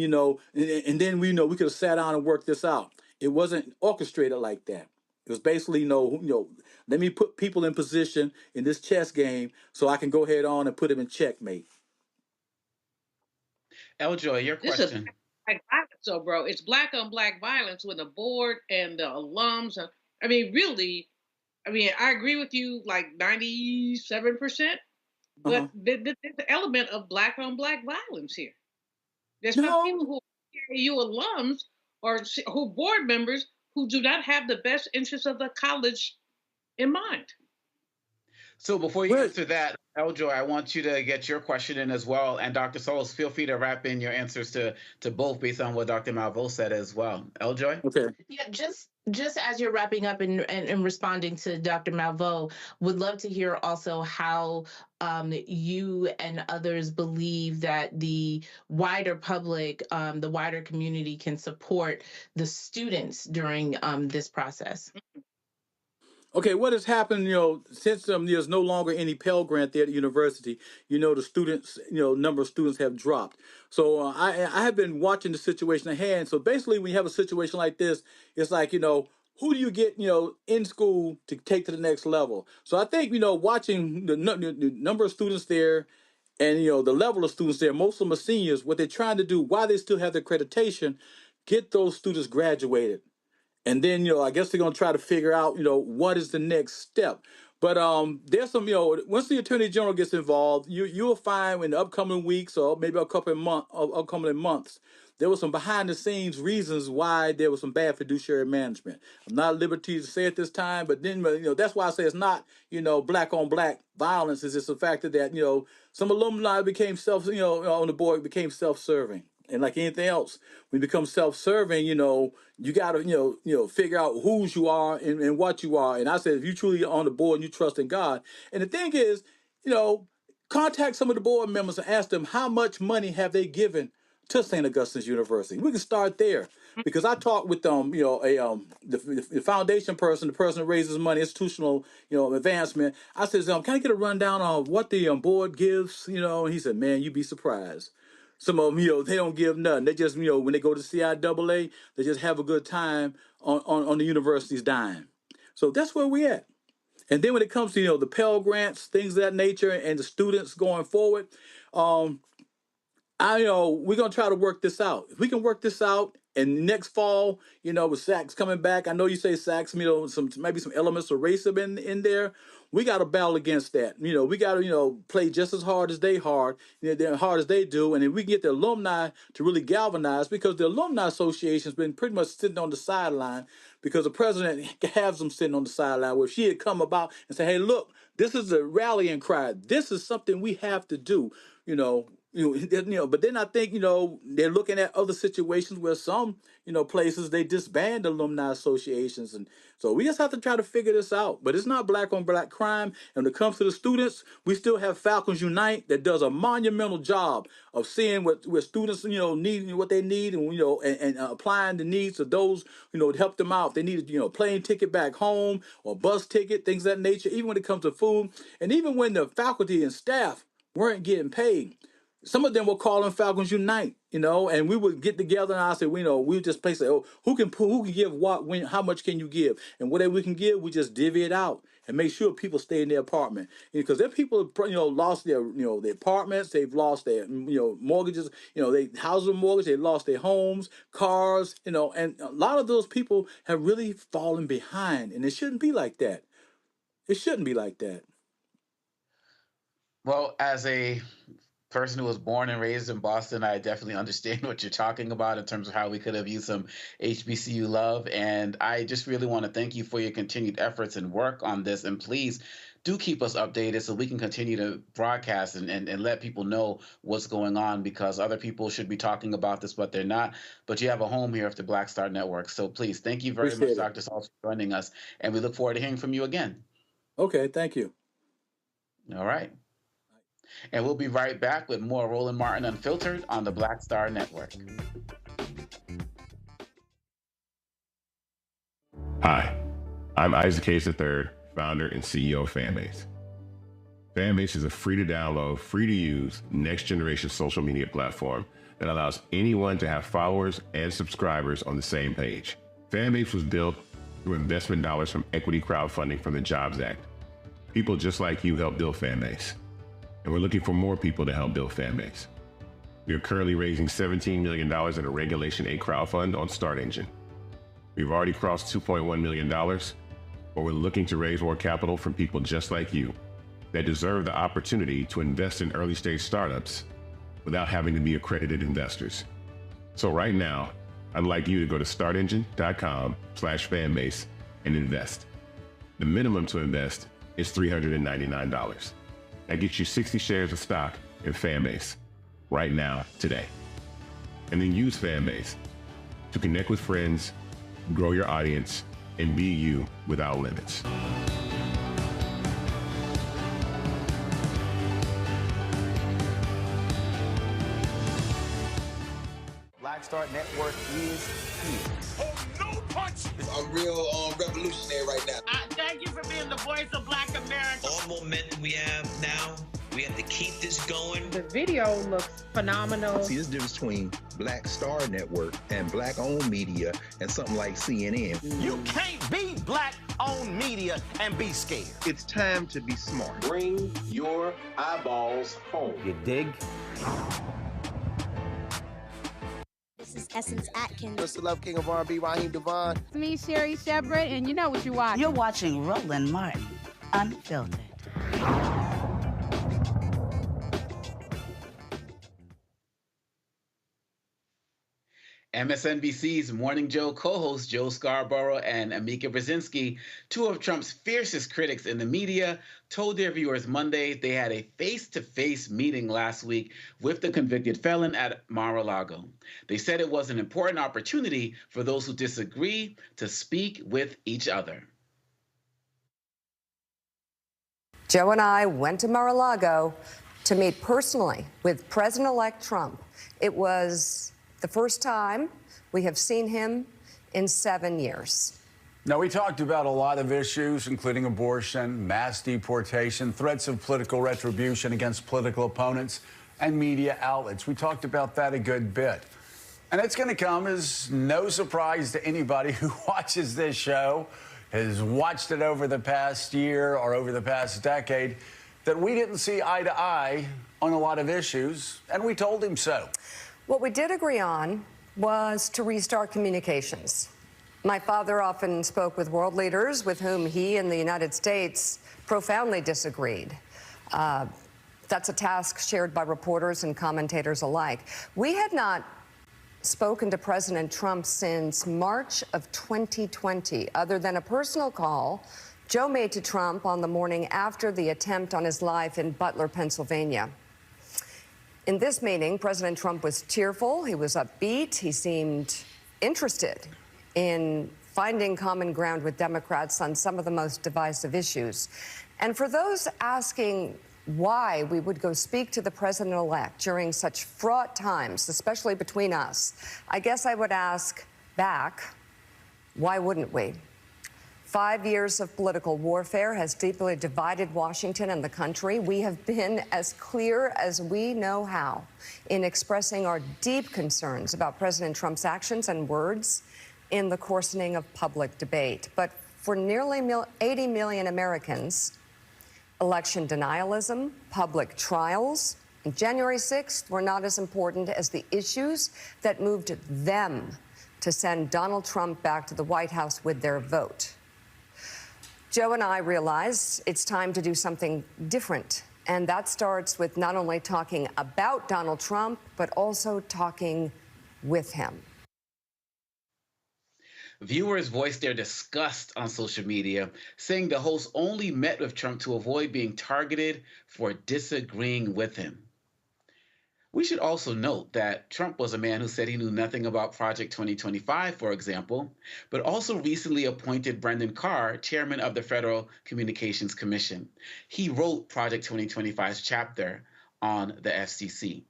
and then we could have sat down and worked this out. It wasn't orchestrated like that. It was basically let me put people in position in this chess game so I can go ahead on and put them in checkmate. Eljoy, your question. Black violence, so bro, it's black on black violence with the board and the alums. Really, I agree with you like 97%, but there's an element of black on black violence here. There's some people who are TSU alums or who board members who do not have the best interests of the college in mind. So before you answer that, Eljoy, I want you to get your question in as well. And Dr. Souls, feel free to wrap in your answers to both based on what Dr. Malveaux said as well. Eljoy? Okay. Yeah, just as you're wrapping up and responding to Dr. Malveaux, would love to hear also how you and others believe that the wider public, the wider community can support the students during this process. Okay, what has happened, since there's no longer any Pell Grant there at the university, the students, number of students have dropped. So I have been watching the situation at hand. So basically, when you have a situation like this, it's like, who do you get, in school to take to the next level? So I think, watching the number of students there and, the level of students there, most of them are seniors, what they're trying to do while they still have their accreditation, get those students graduated. And then, I guess they're going to try to figure out, what is the next step. But there's some, once the Attorney General gets involved, you'll find in the upcoming weeks or maybe upcoming months, there was some behind the scenes reasons why there was some bad fiduciary management. I'm not at liberty to say it this time, but then, that's why I say it's not, black on black violence. It's just the fact that, some alumni became on the board became self-serving. And like anything else, when you become self-serving, you got to, figure out whose you are and what you are. And I said, if you truly are on the board and you trust in God. And the thing is, contact some of the board members and ask them how much money have they given to St. Augustine's University. We can start there because I talked with the foundation person, the person that raises money, institutional, advancement. I said, can I get a rundown on what the board gives? And he said, man, you'd be surprised. Some of them, they don't give nothing. They just, when they go to CIAA, they just have a good time on the university's dime. So that's where we at. And then when it comes to, the Pell Grants, things of that nature, and the students going forward, we're going to try to work this out. If we can work this out And next fall, with Sachs coming back, I know you say Sachs, maybe some elements of racism in there. We got to battle against that. We got to, play just as hard as they hard as they do. And if we can get the alumni to really galvanize, because the Alumni Association has been pretty much sitting on the sideline because the president has them sitting on the sideline where she had come about and say, hey, look, this is a rallying cry. This is something we have to do, but then I think, they're looking at other situations where some, places they disband alumni associations. And so we just have to try to figure this out. But it's not black on black crime. And when it comes to the students, we still have Falcons Unite that does a monumental job of seeing what students, need, what they need, and, and applying the needs of those, to help them out. They need, plane ticket back home or bus ticket, things of that nature, even when it comes to food. And even when the faculty and staff weren't getting paid, some of them were calling Falcons Unite, and we would get together and I said, we would just say, oh, who can give what, when, how much can you give? And whatever we can give, we just divvy it out and make sure people stay in their apartment. Because there people, lost their, their apartments, they've lost their, mortgages, they housing mortgage, they lost their homes, cars, and a lot of those people have really fallen behind, and it shouldn't be like that. It shouldn't be like that. Well, as a person who was born and raised in Boston, I definitely understand what you're talking about in terms of how we could have used some HBCU love. And I just really want to thank you for your continued efforts and work on this. And please do keep us updated so we can continue to broadcast and let people know what's going on, because other people should be talking about this, but they're not. But you have a home here at the Black Star Network. So please, thank you very much, Dr. Salts, for joining us. And we look forward to hearing from you again. Okay, thank you. All right. And we'll be right back with more Roland Martin Unfiltered on the Black Star Network. Hi, I'm Isaac Hayes III, founder and CEO of Fanbase. Fanbase is a free-to-download, free-to-use, next-generation social media platform that allows anyone to have followers and subscribers on the same page. Fanbase was built through investment dollars from equity crowdfunding from the Jobs Act. People just like you helped build Fanbase. And we're looking for more people to help build Fanbase. We are currently raising $17 million in a Regulation A crowdfund on Start Engine. We've already crossed $2.1 million, but we're looking to raise more capital from people just like you that deserve the opportunity to invest in early stage startups without having to be accredited investors. So right now, I'd like you to go to startengine.com/fanbase and invest. The minimum to invest is $399. That gets you 60 shares of stock in Fanbase right now, today. And then use Fanbase to connect with friends, grow your audience, and be you without limits. Black Star Network is here. Oh, no punch! I'm real revolutionary right now. Thank you for being the voice of Black America. All momentum we have now, we have to keep this going. The video looks phenomenal. See, this difference between Black Star Network and black-owned media and something like CNN. You can't be black-owned media and be scared. It's time to be smart. Bring your eyeballs home. You dig? This is Essence Atkins. Mr. Love King of R&B, Raheem Devon. It's me, Sherry Shepard, and you know what you're watching. You're watching Roland Martin Unfiltered. MSNBC's Morning Joe co-host Joe Scarborough and Amika Brzezinski, two of Trump's fiercest critics in the media, told their viewers Monday they had a face-to-face meeting last week with the convicted felon at Mar-a-Lago. They said it was an important opportunity for those who disagree to speak with each other. Joe and I went to Mar-a-Lago to meet personally with President-elect Trump. It was the first time we have seen him in 7 years. Now, we talked about a lot of issues, including abortion, mass deportation, threats of political retribution against political opponents, and media outlets. We talked about that a good bit. And it's going to come as no surprise to anybody who watches this show, has watched it over the past year or over the past decade, that we didn't see eye to eye on a lot of issues, and we told him so. What we did agree on was to restart communications. My father often spoke with world leaders with whom he and the United States profoundly disagreed. That's a task shared by reporters and commentators alike. We had not spoken to President Trump since March of 2020, other than a personal call Joe made to Trump on the morning after the attempt on his life in Butler, Pennsylvania. In this meeting, President Trump was cheerful, he was upbeat, he seemed interested in finding common ground with Democrats on some of the most divisive issues. And for those asking why we would go speak to the president-elect during such fraught times, especially between us, I guess I would ask back, why wouldn't we? 5 years of political warfare has deeply divided Washington and the country. We have been as clear as we know how in expressing our deep concerns about President Trump's actions and words in the coarsening of public debate. But for nearly 80 million Americans, election denialism, public trials, and January 6th were not as important as the issues that moved them to send Donald Trump back to the White House with their vote. Joe and I realize it's time to do something different, and that starts with not only talking about Donald Trump, but also talking with him. Viewers voiced their disgust on social media, saying the host only met with Trump to avoid being targeted for disagreeing with him. We should also note that Trump was a man who said he knew nothing about Project 2025, for example, but also recently appointed Brendan Carr, chairman of the Federal Communications Commission. He wrote Project 2025's chapter on the FCC.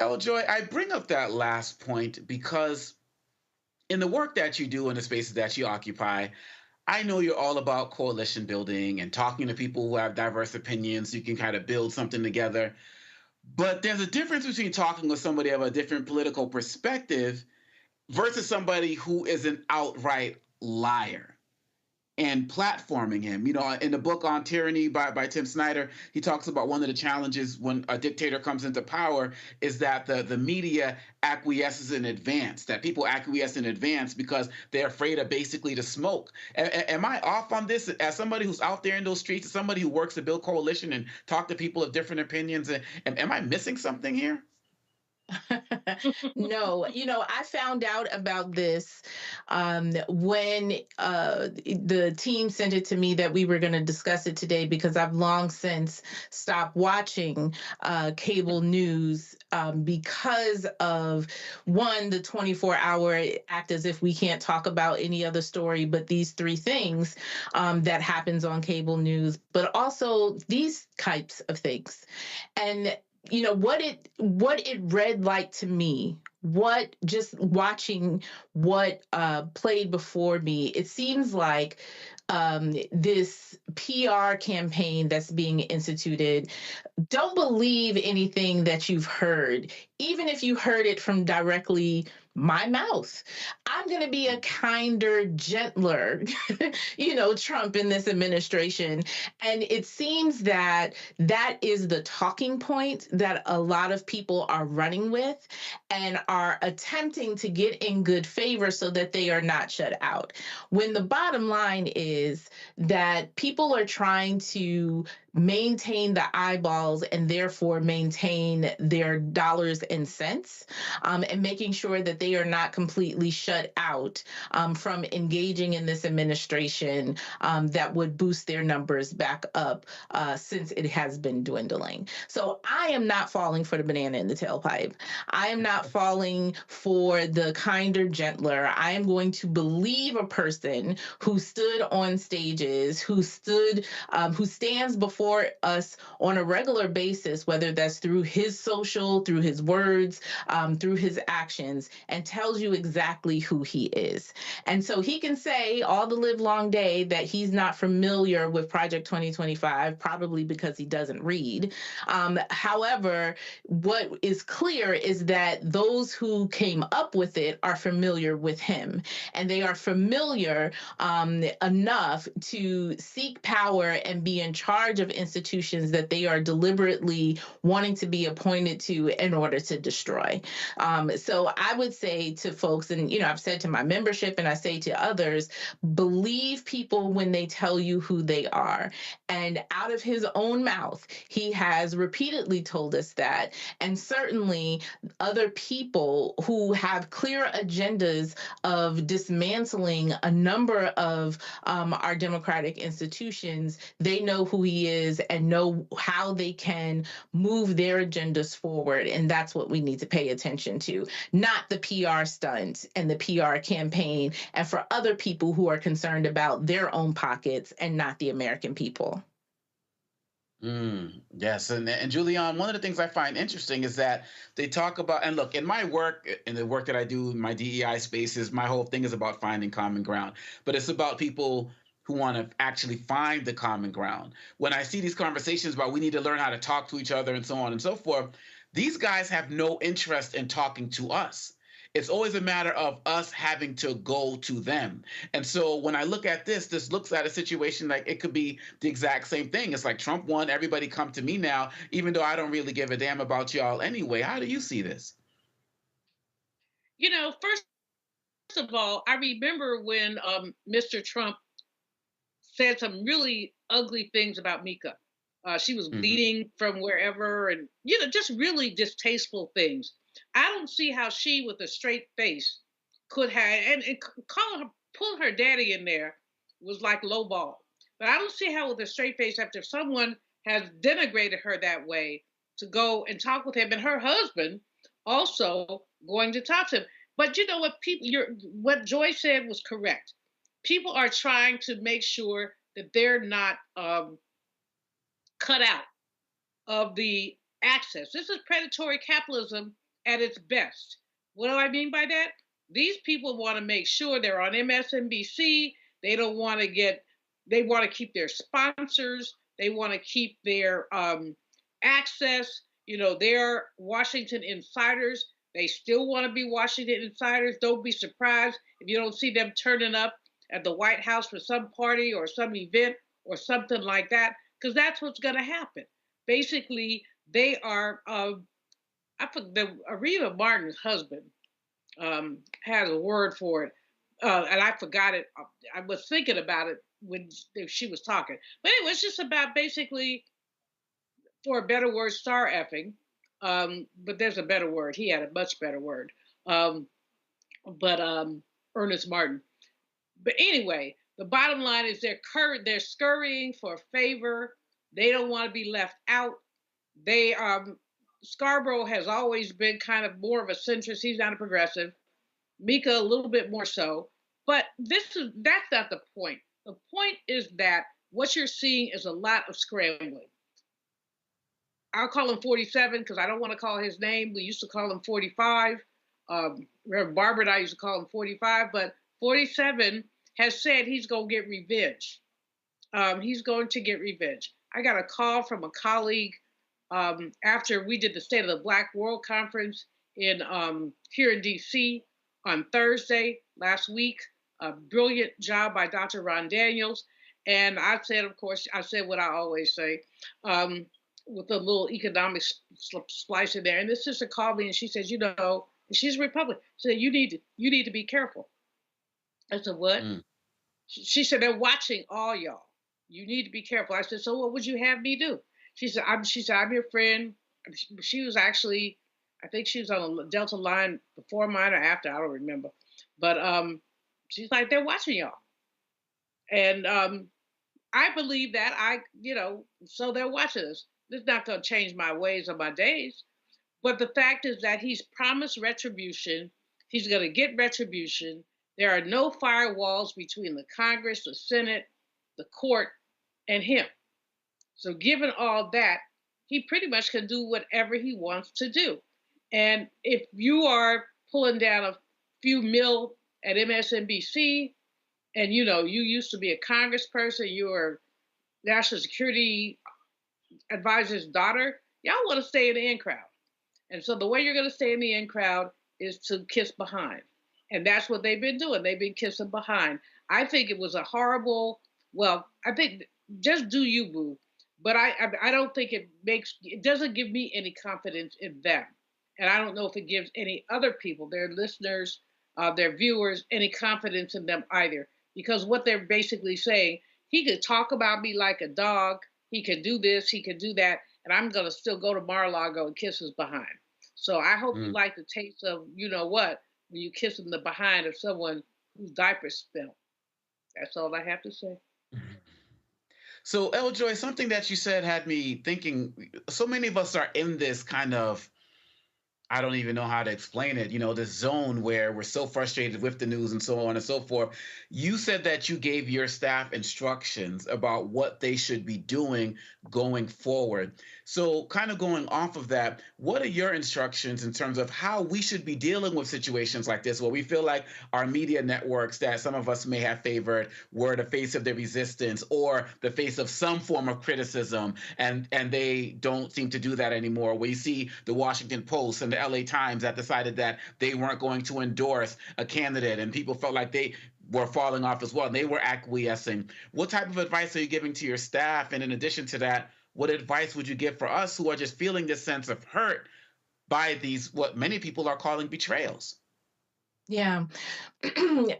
Eljoy, I bring up that last point because in the work that you do in the spaces that you occupy, I know you're all about coalition building and talking to people who have diverse opinions. You can kind of build something together. But there's a difference between talking with somebody of a different political perspective versus somebody who is an outright liar and platforming him. You know, in the book on Tyranny by Tim Snyder, he talks about one of the challenges when a dictator comes into power is that the media acquiesces in advance, that people acquiesce in advance because they're afraid of basically the smoke. Am I off on this as somebody who's out there in those streets, as somebody who works to build coalition and talk to people of different opinions? Am I missing something here? No, I found out about this when the team sent it to me that we were going to discuss it today, because I've long since stopped watching cable news because of, one, the 24-hour act as if we can't talk about any other story but these three things that happens on cable news, but also these types of things. And what it read like to me, just watching what played before me, it seems like this PR campaign that's being instituted. Don't believe anything that you've heard, even if you heard it from directly my mouth. I'm going to be a kinder, gentler, Trump in this administration. And it seems that is the talking point that a lot of people are running with and are attempting to get in good favor so that they are not shut out. When the bottom line is that people are trying to maintain the eyeballs and therefore maintain their dollars and cents, and making sure that they are not completely shut out from engaging in this administration that would boost their numbers back up since it has been dwindling. So I am not falling for the banana in the tailpipe. I am not falling for the kinder, gentler. I am going to believe a person who stood on stages, who stands before us on a regular basis, whether that's through his social, through his words, through his actions, and tells you exactly who he is. And so he can say all the live long day that he's not familiar with Project 2025, probably because he doesn't read. However, what is clear is that those who came up with it are familiar with him, and they are familiar enough to seek power and be in charge of of institutions that they are deliberately wanting to be appointed to in order to destroy. So I would say to folks, and I've said to my membership and I say to others, believe people when they tell you who they are. And out of his own mouth, he has repeatedly told us that. And certainly other people who have clear agendas of dismantling a number of our democratic institutions, they know who he is and know how they can move their agendas forward. And that's what we need to pay attention to, not the PR stunt and the PR campaign, and for other people who are concerned about their own pockets and not the American people. Yes, and Julian, one of the things I find interesting is that they talk about, and look, in my work, in the work that I do in my DEI spaces, my whole thing is about finding common ground, but it's about people who want to actually find the common ground. When I see these conversations about we need to learn how to talk to each other and so on and so forth, these guys have no interest in talking to us. It's always a matter of us having to go to them. And so when I look at this looks at a situation like it could be the exact same thing. It's like Trump won, everybody come to me now, even though I don't really give a damn about y'all anyway. How do you see this? First of all, I remember when Mr. Trump said some really ugly things about Mika. She was bleeding from wherever and, just really distasteful things. I don't see how she, with a straight face, could have, and pulling her daddy in there was like lowball. But I don't see how, with a straight face, after someone has denigrated her that way, to go and talk with him, and her husband also going to talk to him. But you know what, what Joy said was correct. People are trying to make sure that they're not cut out of the access. This is predatory capitalism at its best. What do I mean by that? These people want to make sure they're on MSNBC. They don't want to they want to keep their sponsors. They want to keep their access. They're Washington insiders. They still want to be Washington insiders. Don't be surprised if you don't see them turning up at the White House for some party or some event or something like that, because that's what's going to happen. Basically, they are, Areva Martin's husband has a word for it, and I forgot it. I was thinking about it when she was talking. But anyway, it's just about basically, for a better word, star effing. But there's a better word. He had a much better word. Ernest Martin. But anyway, the bottom line is they're scurrying for favor. They don't want to be left out. Scarborough has always been kind of more of a centrist. He's not a progressive. Mika a little bit more so. But that's not the point. The point is that what you're seeing is a lot of scrambling. I'll call him 47 because I don't want to call his name. We used to call him 45. Reverend Barbara and I used to call him 45, but 47 has said he's going to get revenge. He's going to get revenge. I got a call from a colleague after we did the State of the Black World Conference here in D.C. on Thursday last week. A brilliant job by Dr. Ron Daniels. And I said, of course, what I always say, with a little economic splice in there. And this sister called me and she says, she's a Republican. She said, you need to be careful. I said, what? She said, they're watching all y'all. You need to be careful. I said, so what would you have me do? She said, I'm your friend. She was actually, I think she was on the Delta line before mine or after, I don't remember. But she's like, they're watching y'all. And I believe that so they're watching us. This is not going to change my ways or my days. But the fact is that he's promised retribution. He's going to get retribution. There are no firewalls between the Congress, the Senate, the court, and him. So given all that, he pretty much can do whatever he wants to do. And if you are pulling down a few mil at MSNBC, and you used to be a congressperson, you were National Security Advisor's daughter, y'all want to stay in the in crowd. And so the way you're going to stay in the in crowd is to kiss behind. And that's what they've been doing. They've been kissing behind. I think it was a horrible, I think just do you, boo. but I don't think it doesn't give me any confidence in them, and I don't know if it gives any other people, their listeners, their viewers, any confidence in them either, because what they're basically saying, he could talk about me like a dog, he could do this, he could do that, and I'm gonna still go to Mar-a-Lago and kiss his behind. So I hope you like the taste of, you know what, when you kiss in the behind of someone whose diaper spilled. That's all I have to say. So, Eljoy, something that you said had me thinking. So many of us are in this kind of, I don't even know how to explain it, this zone where we're so frustrated with the news and so on and so forth. You said that you gave your staff instructions about what they should be doing going forward. So kind of going off of that, what are your instructions in terms of how we should be dealing with situations like this, where we feel like our media networks that some of us may have favored were the face of the resistance or the face of some form of criticism, and they don't seem to do that anymore? We see the Washington Post and the LA Times that decided that they weren't going to endorse a candidate, and people felt like they were falling off as well, and they were acquiescing. What type of advice are you giving to your staff? And in addition to that, what advice would you give for us who are just feeling this sense of hurt by these, what many people are calling betrayals? Yeah. I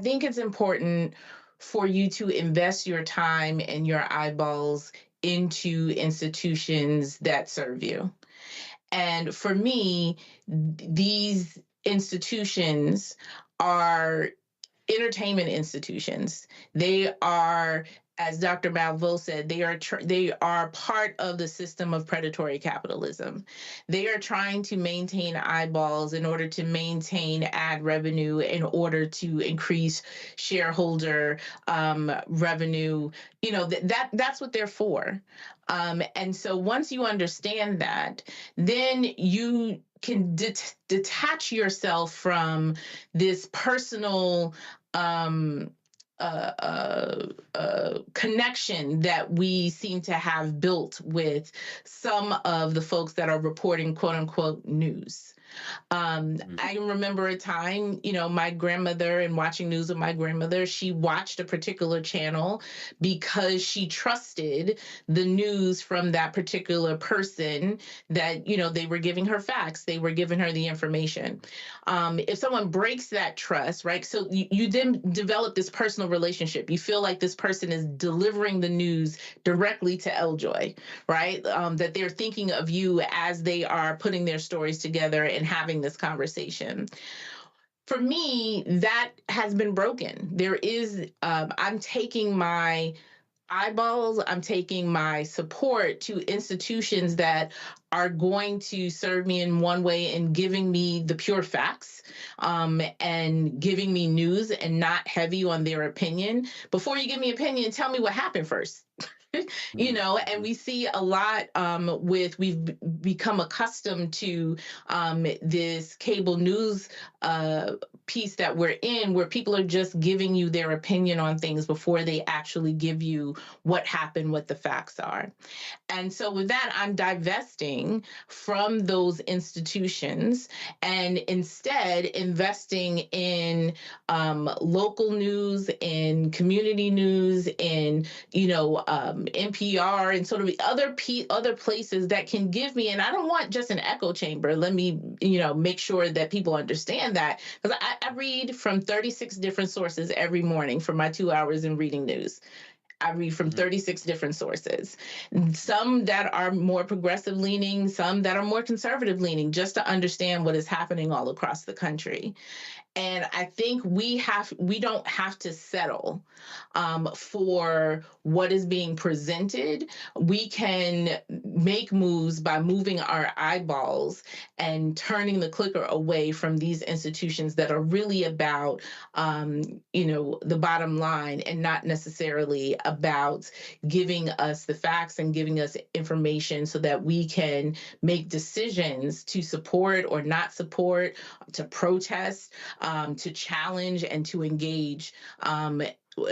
think it's important for you to invest your time and your eyeballs into institutions that serve you. And for me, these institutions are entertainment institutions. They are, as Dr. Malveaux said, they are part of the system of predatory capitalism. They are trying to maintain eyeballs in order to maintain ad revenue, in order to increase shareholder revenue. That's what they're for. And so once you understand that, then you can detach yourself from this personal connection that we seem to have built with some of the folks that are reporting quote unquote news. I remember a time, my grandmother, and watching news with my grandmother, she watched a particular channel because she trusted the news from that particular person that, they were giving her facts, they were giving her the information. If someone breaks that trust, right? So you then develop this personal relationship. You feel like this person is delivering the news directly to Eljoy, right? That they're thinking of you as they are putting their stories together and having this conversation. For me, that has been broken. There is, I'm taking my eyeballs, I'm taking my support to institutions that are going to serve me in one way and giving me the pure facts, and giving me news and not heavy on their opinion. Before you give me opinion, tell me what happened first. And we see a lot we've become accustomed to this cable news piece that we're in, where people are just giving you their opinion on things before they actually give you what happened, what the facts are. And so with that, I'm divesting from those institutions and instead investing in local news, in community news, in NPR, and sort of other places that can give me. And I don't want just an echo chamber. Let me make sure that people understand that, because I read from 36 different sources every morning for my 2 hours in reading news. I read from 36 different sources, some that are more progressive leaning, some that are more conservative leaning, just to understand what is happening all across the country. And I think we don't have to settle for what is being presented. We can make moves by moving our eyeballs and turning the clicker away from these institutions that are really about, the bottom line, and not necessarily about giving us the facts and giving us information so that we can make decisions to support or not support, to protest, to challenge, and to engage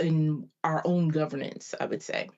in our own governance, I would say.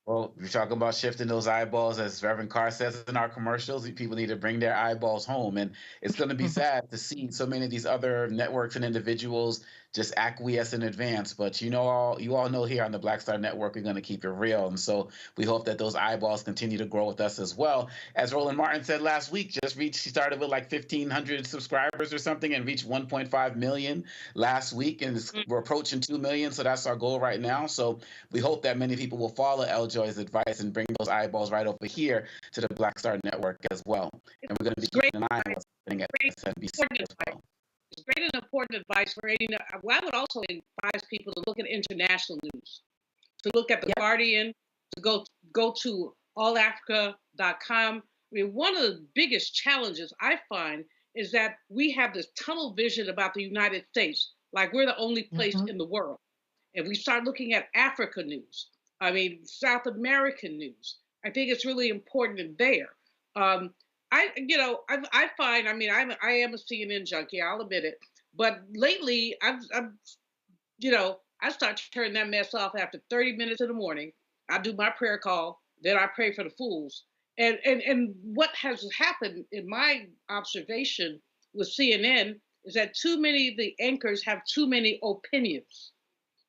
Well, we're talking about shifting those eyeballs, as Reverend Carr says in our commercials. People need to bring their eyeballs home, and it's going to be sad to see so many of these other networks and individuals just acquiesce in advance. But you all know here on the Black Star Network, we're going to keep it real, and so we hope that those eyeballs continue to grow with us as well. As Roland Martin said last week, he started with like 1,500 subscribers or something, and reached 1.5 million last week, and we're approaching 2 million. So that's our goal right now. So we hope that many people will follow Joy's advice and bring those eyeballs right over here to the Black Star Network as well. And we're going to be keeping an eye on what's happening at SNBC as well. It's great and important advice for any. Well, I would also advise people to look at international news, to look at The Guardian, to go to allafrica.com. I mean, one of the biggest challenges I find is that we have this tunnel vision about the United States, like we're the only place in the world. And we start looking at Africa news, South American news, I think it's really important there. I find, I am a CNN junkie, I'll admit it. But lately, I start to turn that mess off after 30 minutes in the morning. I do my prayer call, then I pray for the fools. And what has happened in my observation with CNN is that too many of the anchors have too many opinions.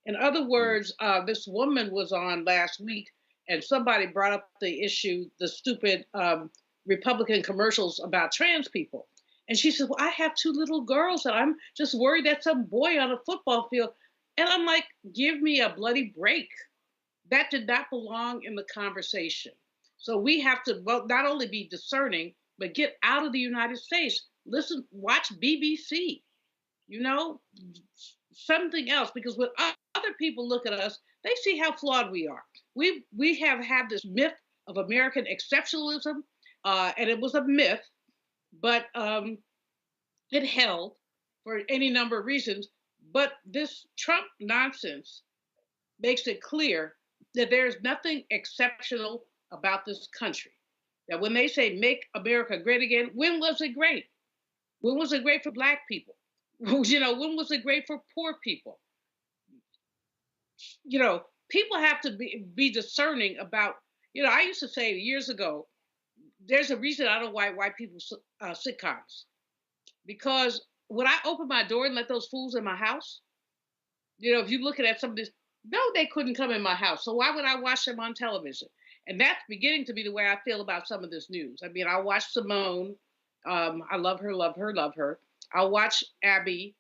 In other words, this woman was on last week, and somebody brought up the issue, the stupid Republican commercials about trans people. And she said, well, I have 2 little girls, and I'm just worried that some boy on a football field. And I'm like, give me a bloody break. That did not belong in the conversation. So we have to not only be discerning, but get out of the United States. Listen, watch BBC, something else, because when other people look at us, they see how flawed we are. We have had this myth of American exceptionalism, and it was a myth, but it held for any number of reasons. But this Trump nonsense makes it clear that there is nothing exceptional about this country. That when they say make America great again, when was it great? When was it great for Black people? When was it great for poor people? People have to be discerning about, I used to say years ago, there's a reason I don't like white people sitcoms. Because would I open my door and let those fools in my house? If you're looking at some of this, no, they couldn't come in my house. So why would I watch them on television? And that's beginning to be the way I feel about some of this news. I watch Simone. I love her, love her, love her. I'll watch Abby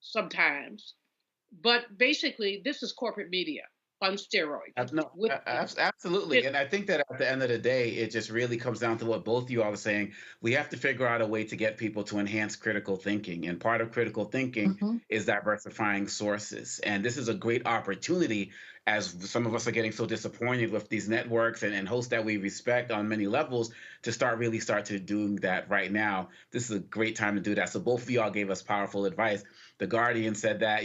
sometimes. But basically, this is corporate media on steroids. No, absolutely. And I think that at the end of the day, it just really comes down to what both you all are saying. We have to figure out a way to get people to enhance critical thinking. And part of critical thinking is diversifying sources. And this is a great opportunity, as some of us are getting so disappointed with these networks and hosts that we respect on many levels, to start to doing that right now. This is a great time to do that. So both of y'all gave us powerful advice. The Guardian said that,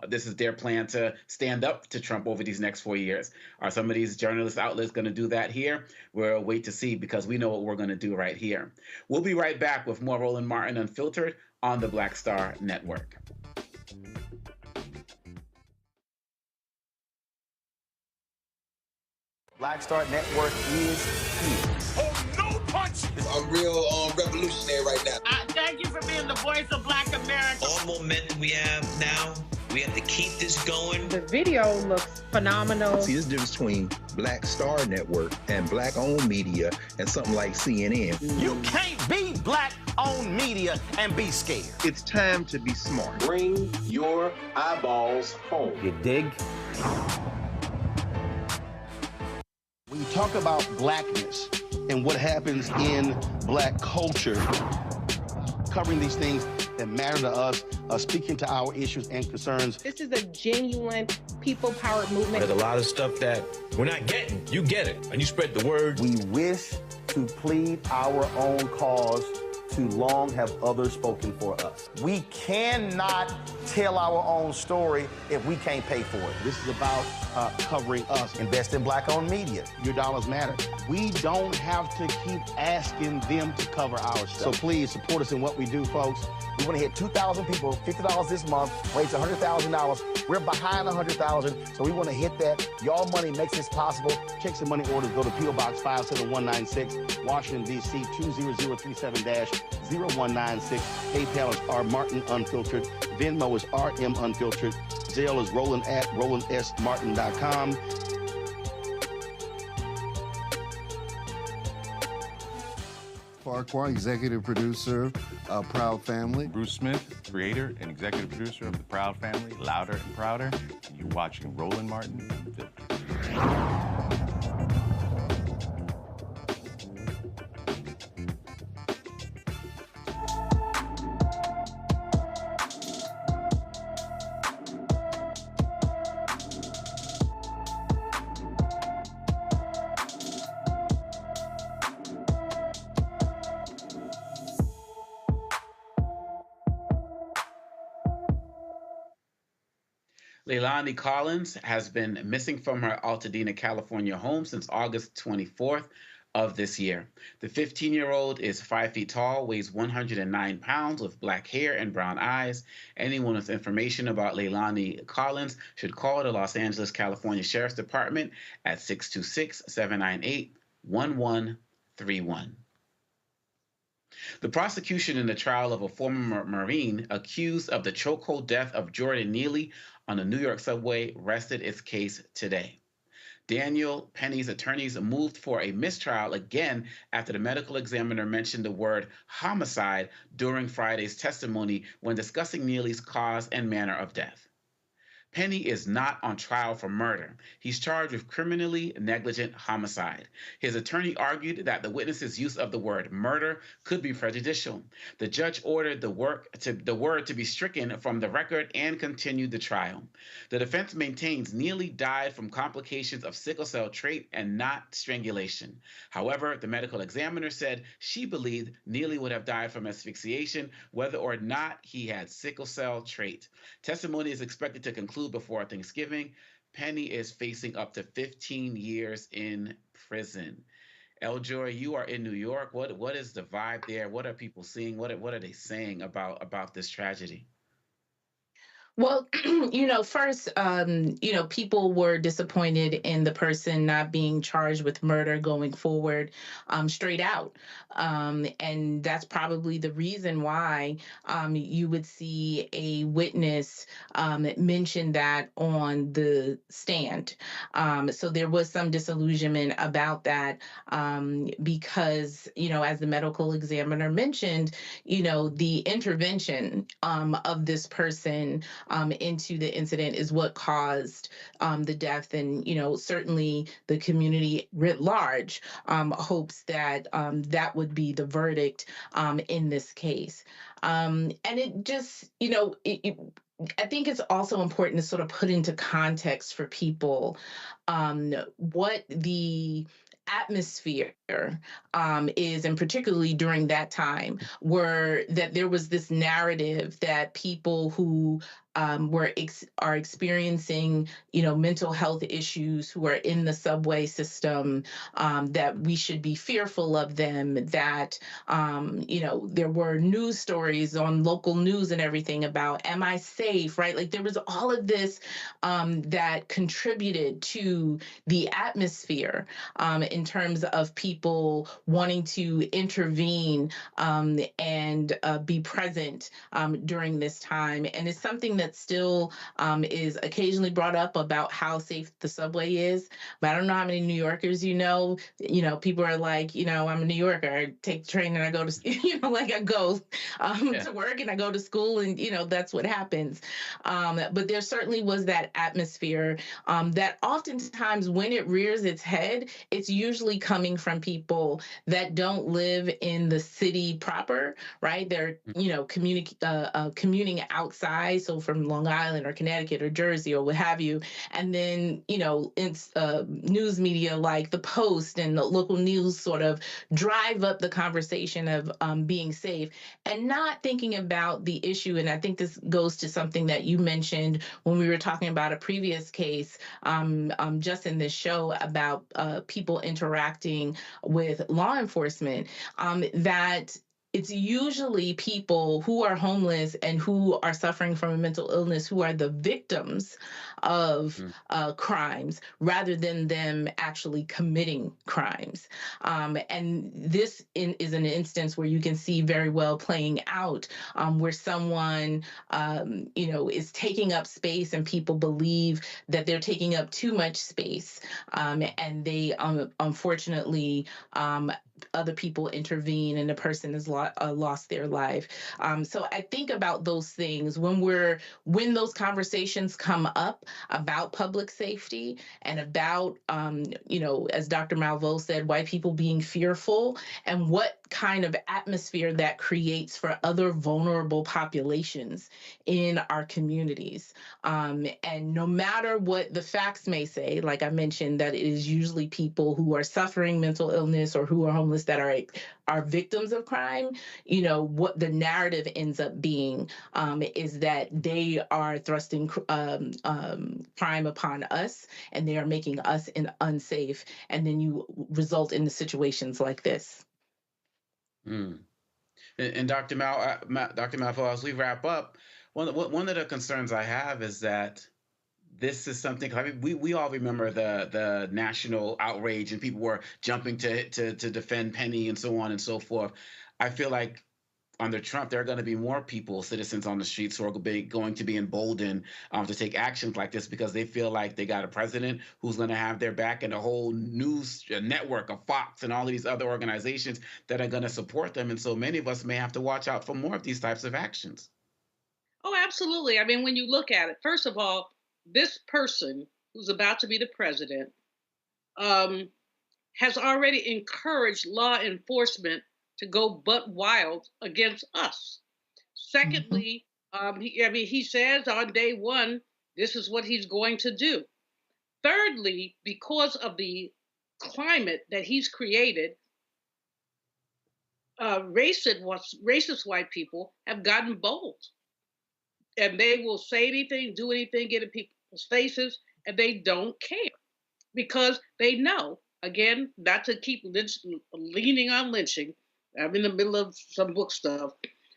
this is their plan to stand up to Trump over these next 4 years. Are some of these journalist outlets going to do that here? We'll wait to see, because we know what we're going to do right here. We'll be right back with more Roland Martin Unfiltered on the Black Star Network. Black Star Network is here. Oh, no punch! I'm real revolutionary right now. Thank you for being the voice of Black America. All momentum we have now, we have to keep this going. The video looks phenomenal. See, there's a difference between Black Star Network and Black-owned media and something like CNN. You can't be Black-owned media and be scared. It's time to be smart. Bring your eyeballs home. You dig? When you talk about blackness and what happens in Black culture, covering these things that matter to us, speaking to our issues and concerns. This is a genuine people-powered movement. There's a lot of stuff that we're not getting. You get it, and you spread the word. We wish to plead our own cause. Too long have others spoken for us. We cannot tell our own story if we can't pay for it. This is about covering us. Invest in black-owned media. Your dollars matter. We don't have to keep asking them to cover our stuff. So please support us in what we do, folks. We want to hit 2,000 people, $50 this month, raise $100,000. We're behind 100,000, so we want to hit that. Y'all money makes this possible. Checks and money orders go to P.O. Box 57196, Washington, D.C. 20037-0196. PayPal is R. Martin Unfiltered. Venmo is RM Unfiltered. Zelle is Roland at RolandSMartin.com. Farquhar, executive producer of Proud Family. Bruce Smith, creator and executive producer of The Proud Family, Louder and Prouder. And you're watching Roland Martin Unfiltered. Leilani Collins has been missing from her Altadena, California home since August 24th of this year. The 15-year-old is 5 feet tall, weighs 109 pounds, with black hair and brown eyes. Anyone with information about Leilani Collins should call the Los Angeles, California Sheriff's Department at 626-798-1131. The prosecution in the trial of a former Marine accused of the chokehold death of Jordan Neely on a New York subway rested its case today. Daniel Penny's attorneys moved for a mistrial again after the medical examiner mentioned the word homicide during Friday's testimony when discussing Neely's cause and manner of death. Penny is not on trial for murder. He's charged with criminally negligent homicide. His attorney argued that the witness's use of the word murder could be prejudicial. The judge ordered the word to be stricken from the record and continued the trial. The defense maintains Neely died from complications of sickle cell trait and not strangulation. However, the medical examiner said she believed Neely would have died from asphyxiation, whether or not he had sickle cell trait. Testimony is expected to conclude before Thanksgiving. Penny is facing up to 15 years in prison. Eljoy, you are in New York. What is the vibe there? What are people seeing? What are they saying about this tragedy? Well, first, people were disappointed in the person not being charged with murder going forward straight out. And that's probably the reason why you would see a witness mention that on the stand. So there was some disillusionment about that because, as the medical examiner mentioned, the intervention of this person into the incident is what caused the death. And, certainly the community writ large hopes that that would be the verdict in this case. And it just, I think it's also important to sort of put into context for people what the atmosphere is, and particularly during that time, were that there was this narrative that people who are experiencing, mental health issues, who are in the subway system, that we should be fearful of them, that, there were news stories on local news and everything about, am I safe, right? Like there was all of this that contributed to the atmosphere in terms of people wanting to intervene and be present during this time. And it's something that still is occasionally brought up about how safe the subway is. But I don't know how many New Yorkers people are like, I'm a New Yorker. I take the train and I go to, I go to work and I go to school and, that's what happens. But there certainly was that atmosphere that oftentimes when it rears its head, it's usually coming from people that don't live in the city proper, right? They're, commuting outside. So from Long Island or Connecticut or Jersey or what have you. And then, it's news media like the Post and the local news sort of drive up the conversation of being safe. And not thinking about the issue, and I think this goes to something that you mentioned when we were talking about a previous case just in this show about people interacting with law enforcement, that it's usually people who are homeless and who are suffering from a mental illness who are the victims of crimes rather than them actually committing crimes. And this is an instance where you can see very well playing out where someone, is taking up space and people believe that they're taking up too much space. And they unfortunately, other people intervene and the person has lost their life. So I think about those things when those conversations come up about public safety and about, as Dr. Malveaux said, white people being fearful and what kind of atmosphere that creates for other vulnerable populations in our communities. And no matter what the facts may say, like I mentioned, that it is usually people who are suffering mental illness or who are homeless that are victims of crime, what the narrative ends up being is that they are thrusting crime upon us and they are making us unsafe. And then you result in the situations like this. And Dr. Malveaux, as we wrap up, one of the concerns I have is that this is something. I mean, we all remember the national outrage and people were jumping to defend Penny and so on and so forth. I feel like under Trump, there are going to be more people, citizens on the streets, who are going to be emboldened to take actions like this because they feel like they got a president who's going to have their back and a whole news network of Fox and all of these other organizations that are going to support them. And so many of us may have to watch out for more of these types of actions. Oh, absolutely. I mean, when you look at it, first of all, this person who's about to be the president has already encouraged law enforcement to go butt wild against us. Secondly, he says on day one, this is what he's going to do. Thirdly, because of the climate that he's created, racist white people have gotten bold. And they will say anything, do anything, get in people's faces, and they don't care because they know, again, not to keep leaning on lynching. I'm in the middle of some book stuff,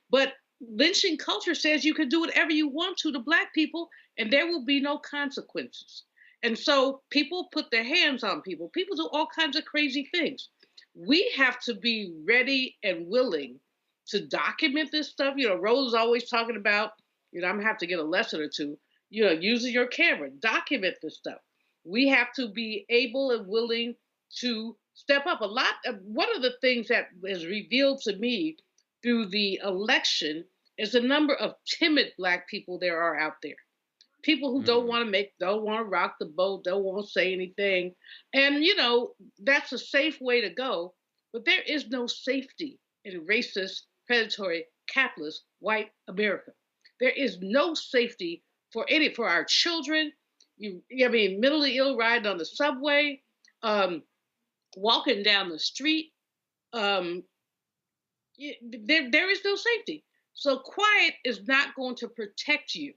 but lynching culture says you can do whatever you want to Black people and there will be no consequences. And so people put their hands on people. People do all kinds of crazy things. We have to be ready and willing to document this stuff. Roland's always talking about, I'm gonna have to get a lesson or two, using your camera, document this stuff. We have to be able and willing to step up. One of the things that has revealed to me through the election is the number of timid Black people there are out there. People who don't want to rock the boat, don't want to say anything. And, that's a safe way to go. But there is no safety in racist, predatory, capitalist, white America. There is no safety for our children. Mentally ill riding on the subway, walking down the street. There is no safety. So quiet is not going to protect you.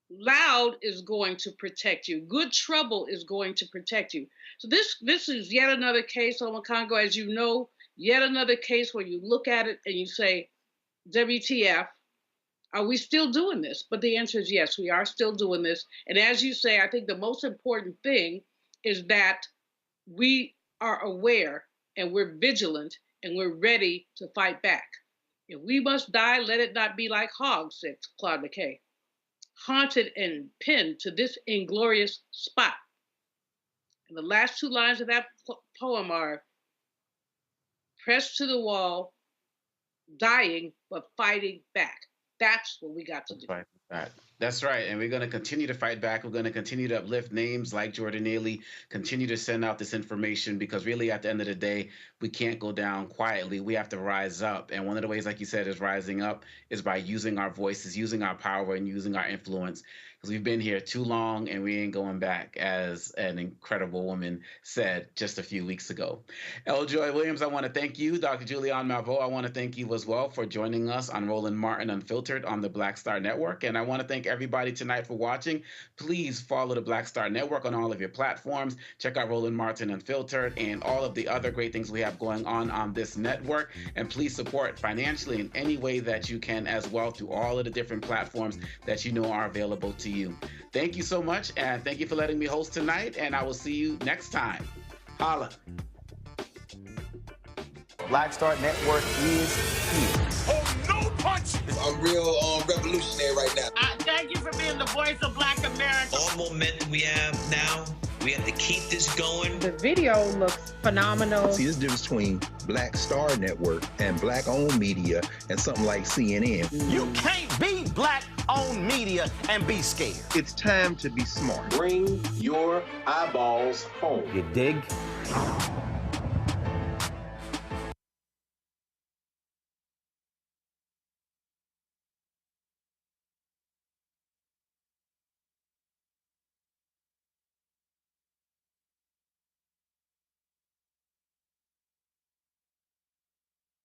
Loud is going to protect you. Good trouble is going to protect you. So this is yet another case, Omakongo, as you know, yet another case where you look at it and you say, WTF, are we still doing this? But the answer is yes, we are still doing this. And as you say, I think the most important thing is that we are aware and we're vigilant and we're ready to fight back. If we must die, let it not be like hogs, said Claude McKay. Haunted and pinned to this inglorious spot. And the last two lines of that poem are, pressed to the wall, dying, but fighting back. That's what we got to do. Fight back. That's right. And we're going to continue to fight back. We're going to continue to uplift names like Jordan Neely, continue to send out this information, because really at the end of the day, we can't go down quietly. We have to rise up. And one of the ways, like you said, is rising up is by using our voices, using our power, and using our influence. Because we've been here too long and we ain't going back, as an incredible woman said just a few weeks ago. L. Joy Williams, I want to thank you. Dr. Julianne Malveaux, I want to thank you as well for joining us on Roland Martin Unfiltered on the Black Star Network. And I want to thank everybody tonight for watching. Please follow the Black Star Network on all of your platforms. Check out Roland Martin Unfiltered and all of the other great things we have going on this network. And please support financially in any way that you can as well through all of the different platforms that you know are available to you. Thank you so much, and thank you for letting me host tonight, and I will see you next time. Holla. Black Star Network is here. Oh, no punch! I'm real revolutionary right now. Thank you for being the voice of Black America. All momentum we have now, we have to keep this going. The video looks phenomenal. See, this difference between Black Star Network and Black-owned media and something like CNN. You can't be Black-owned media and be scared. It's time to be smart. Bring your eyeballs home. You dig?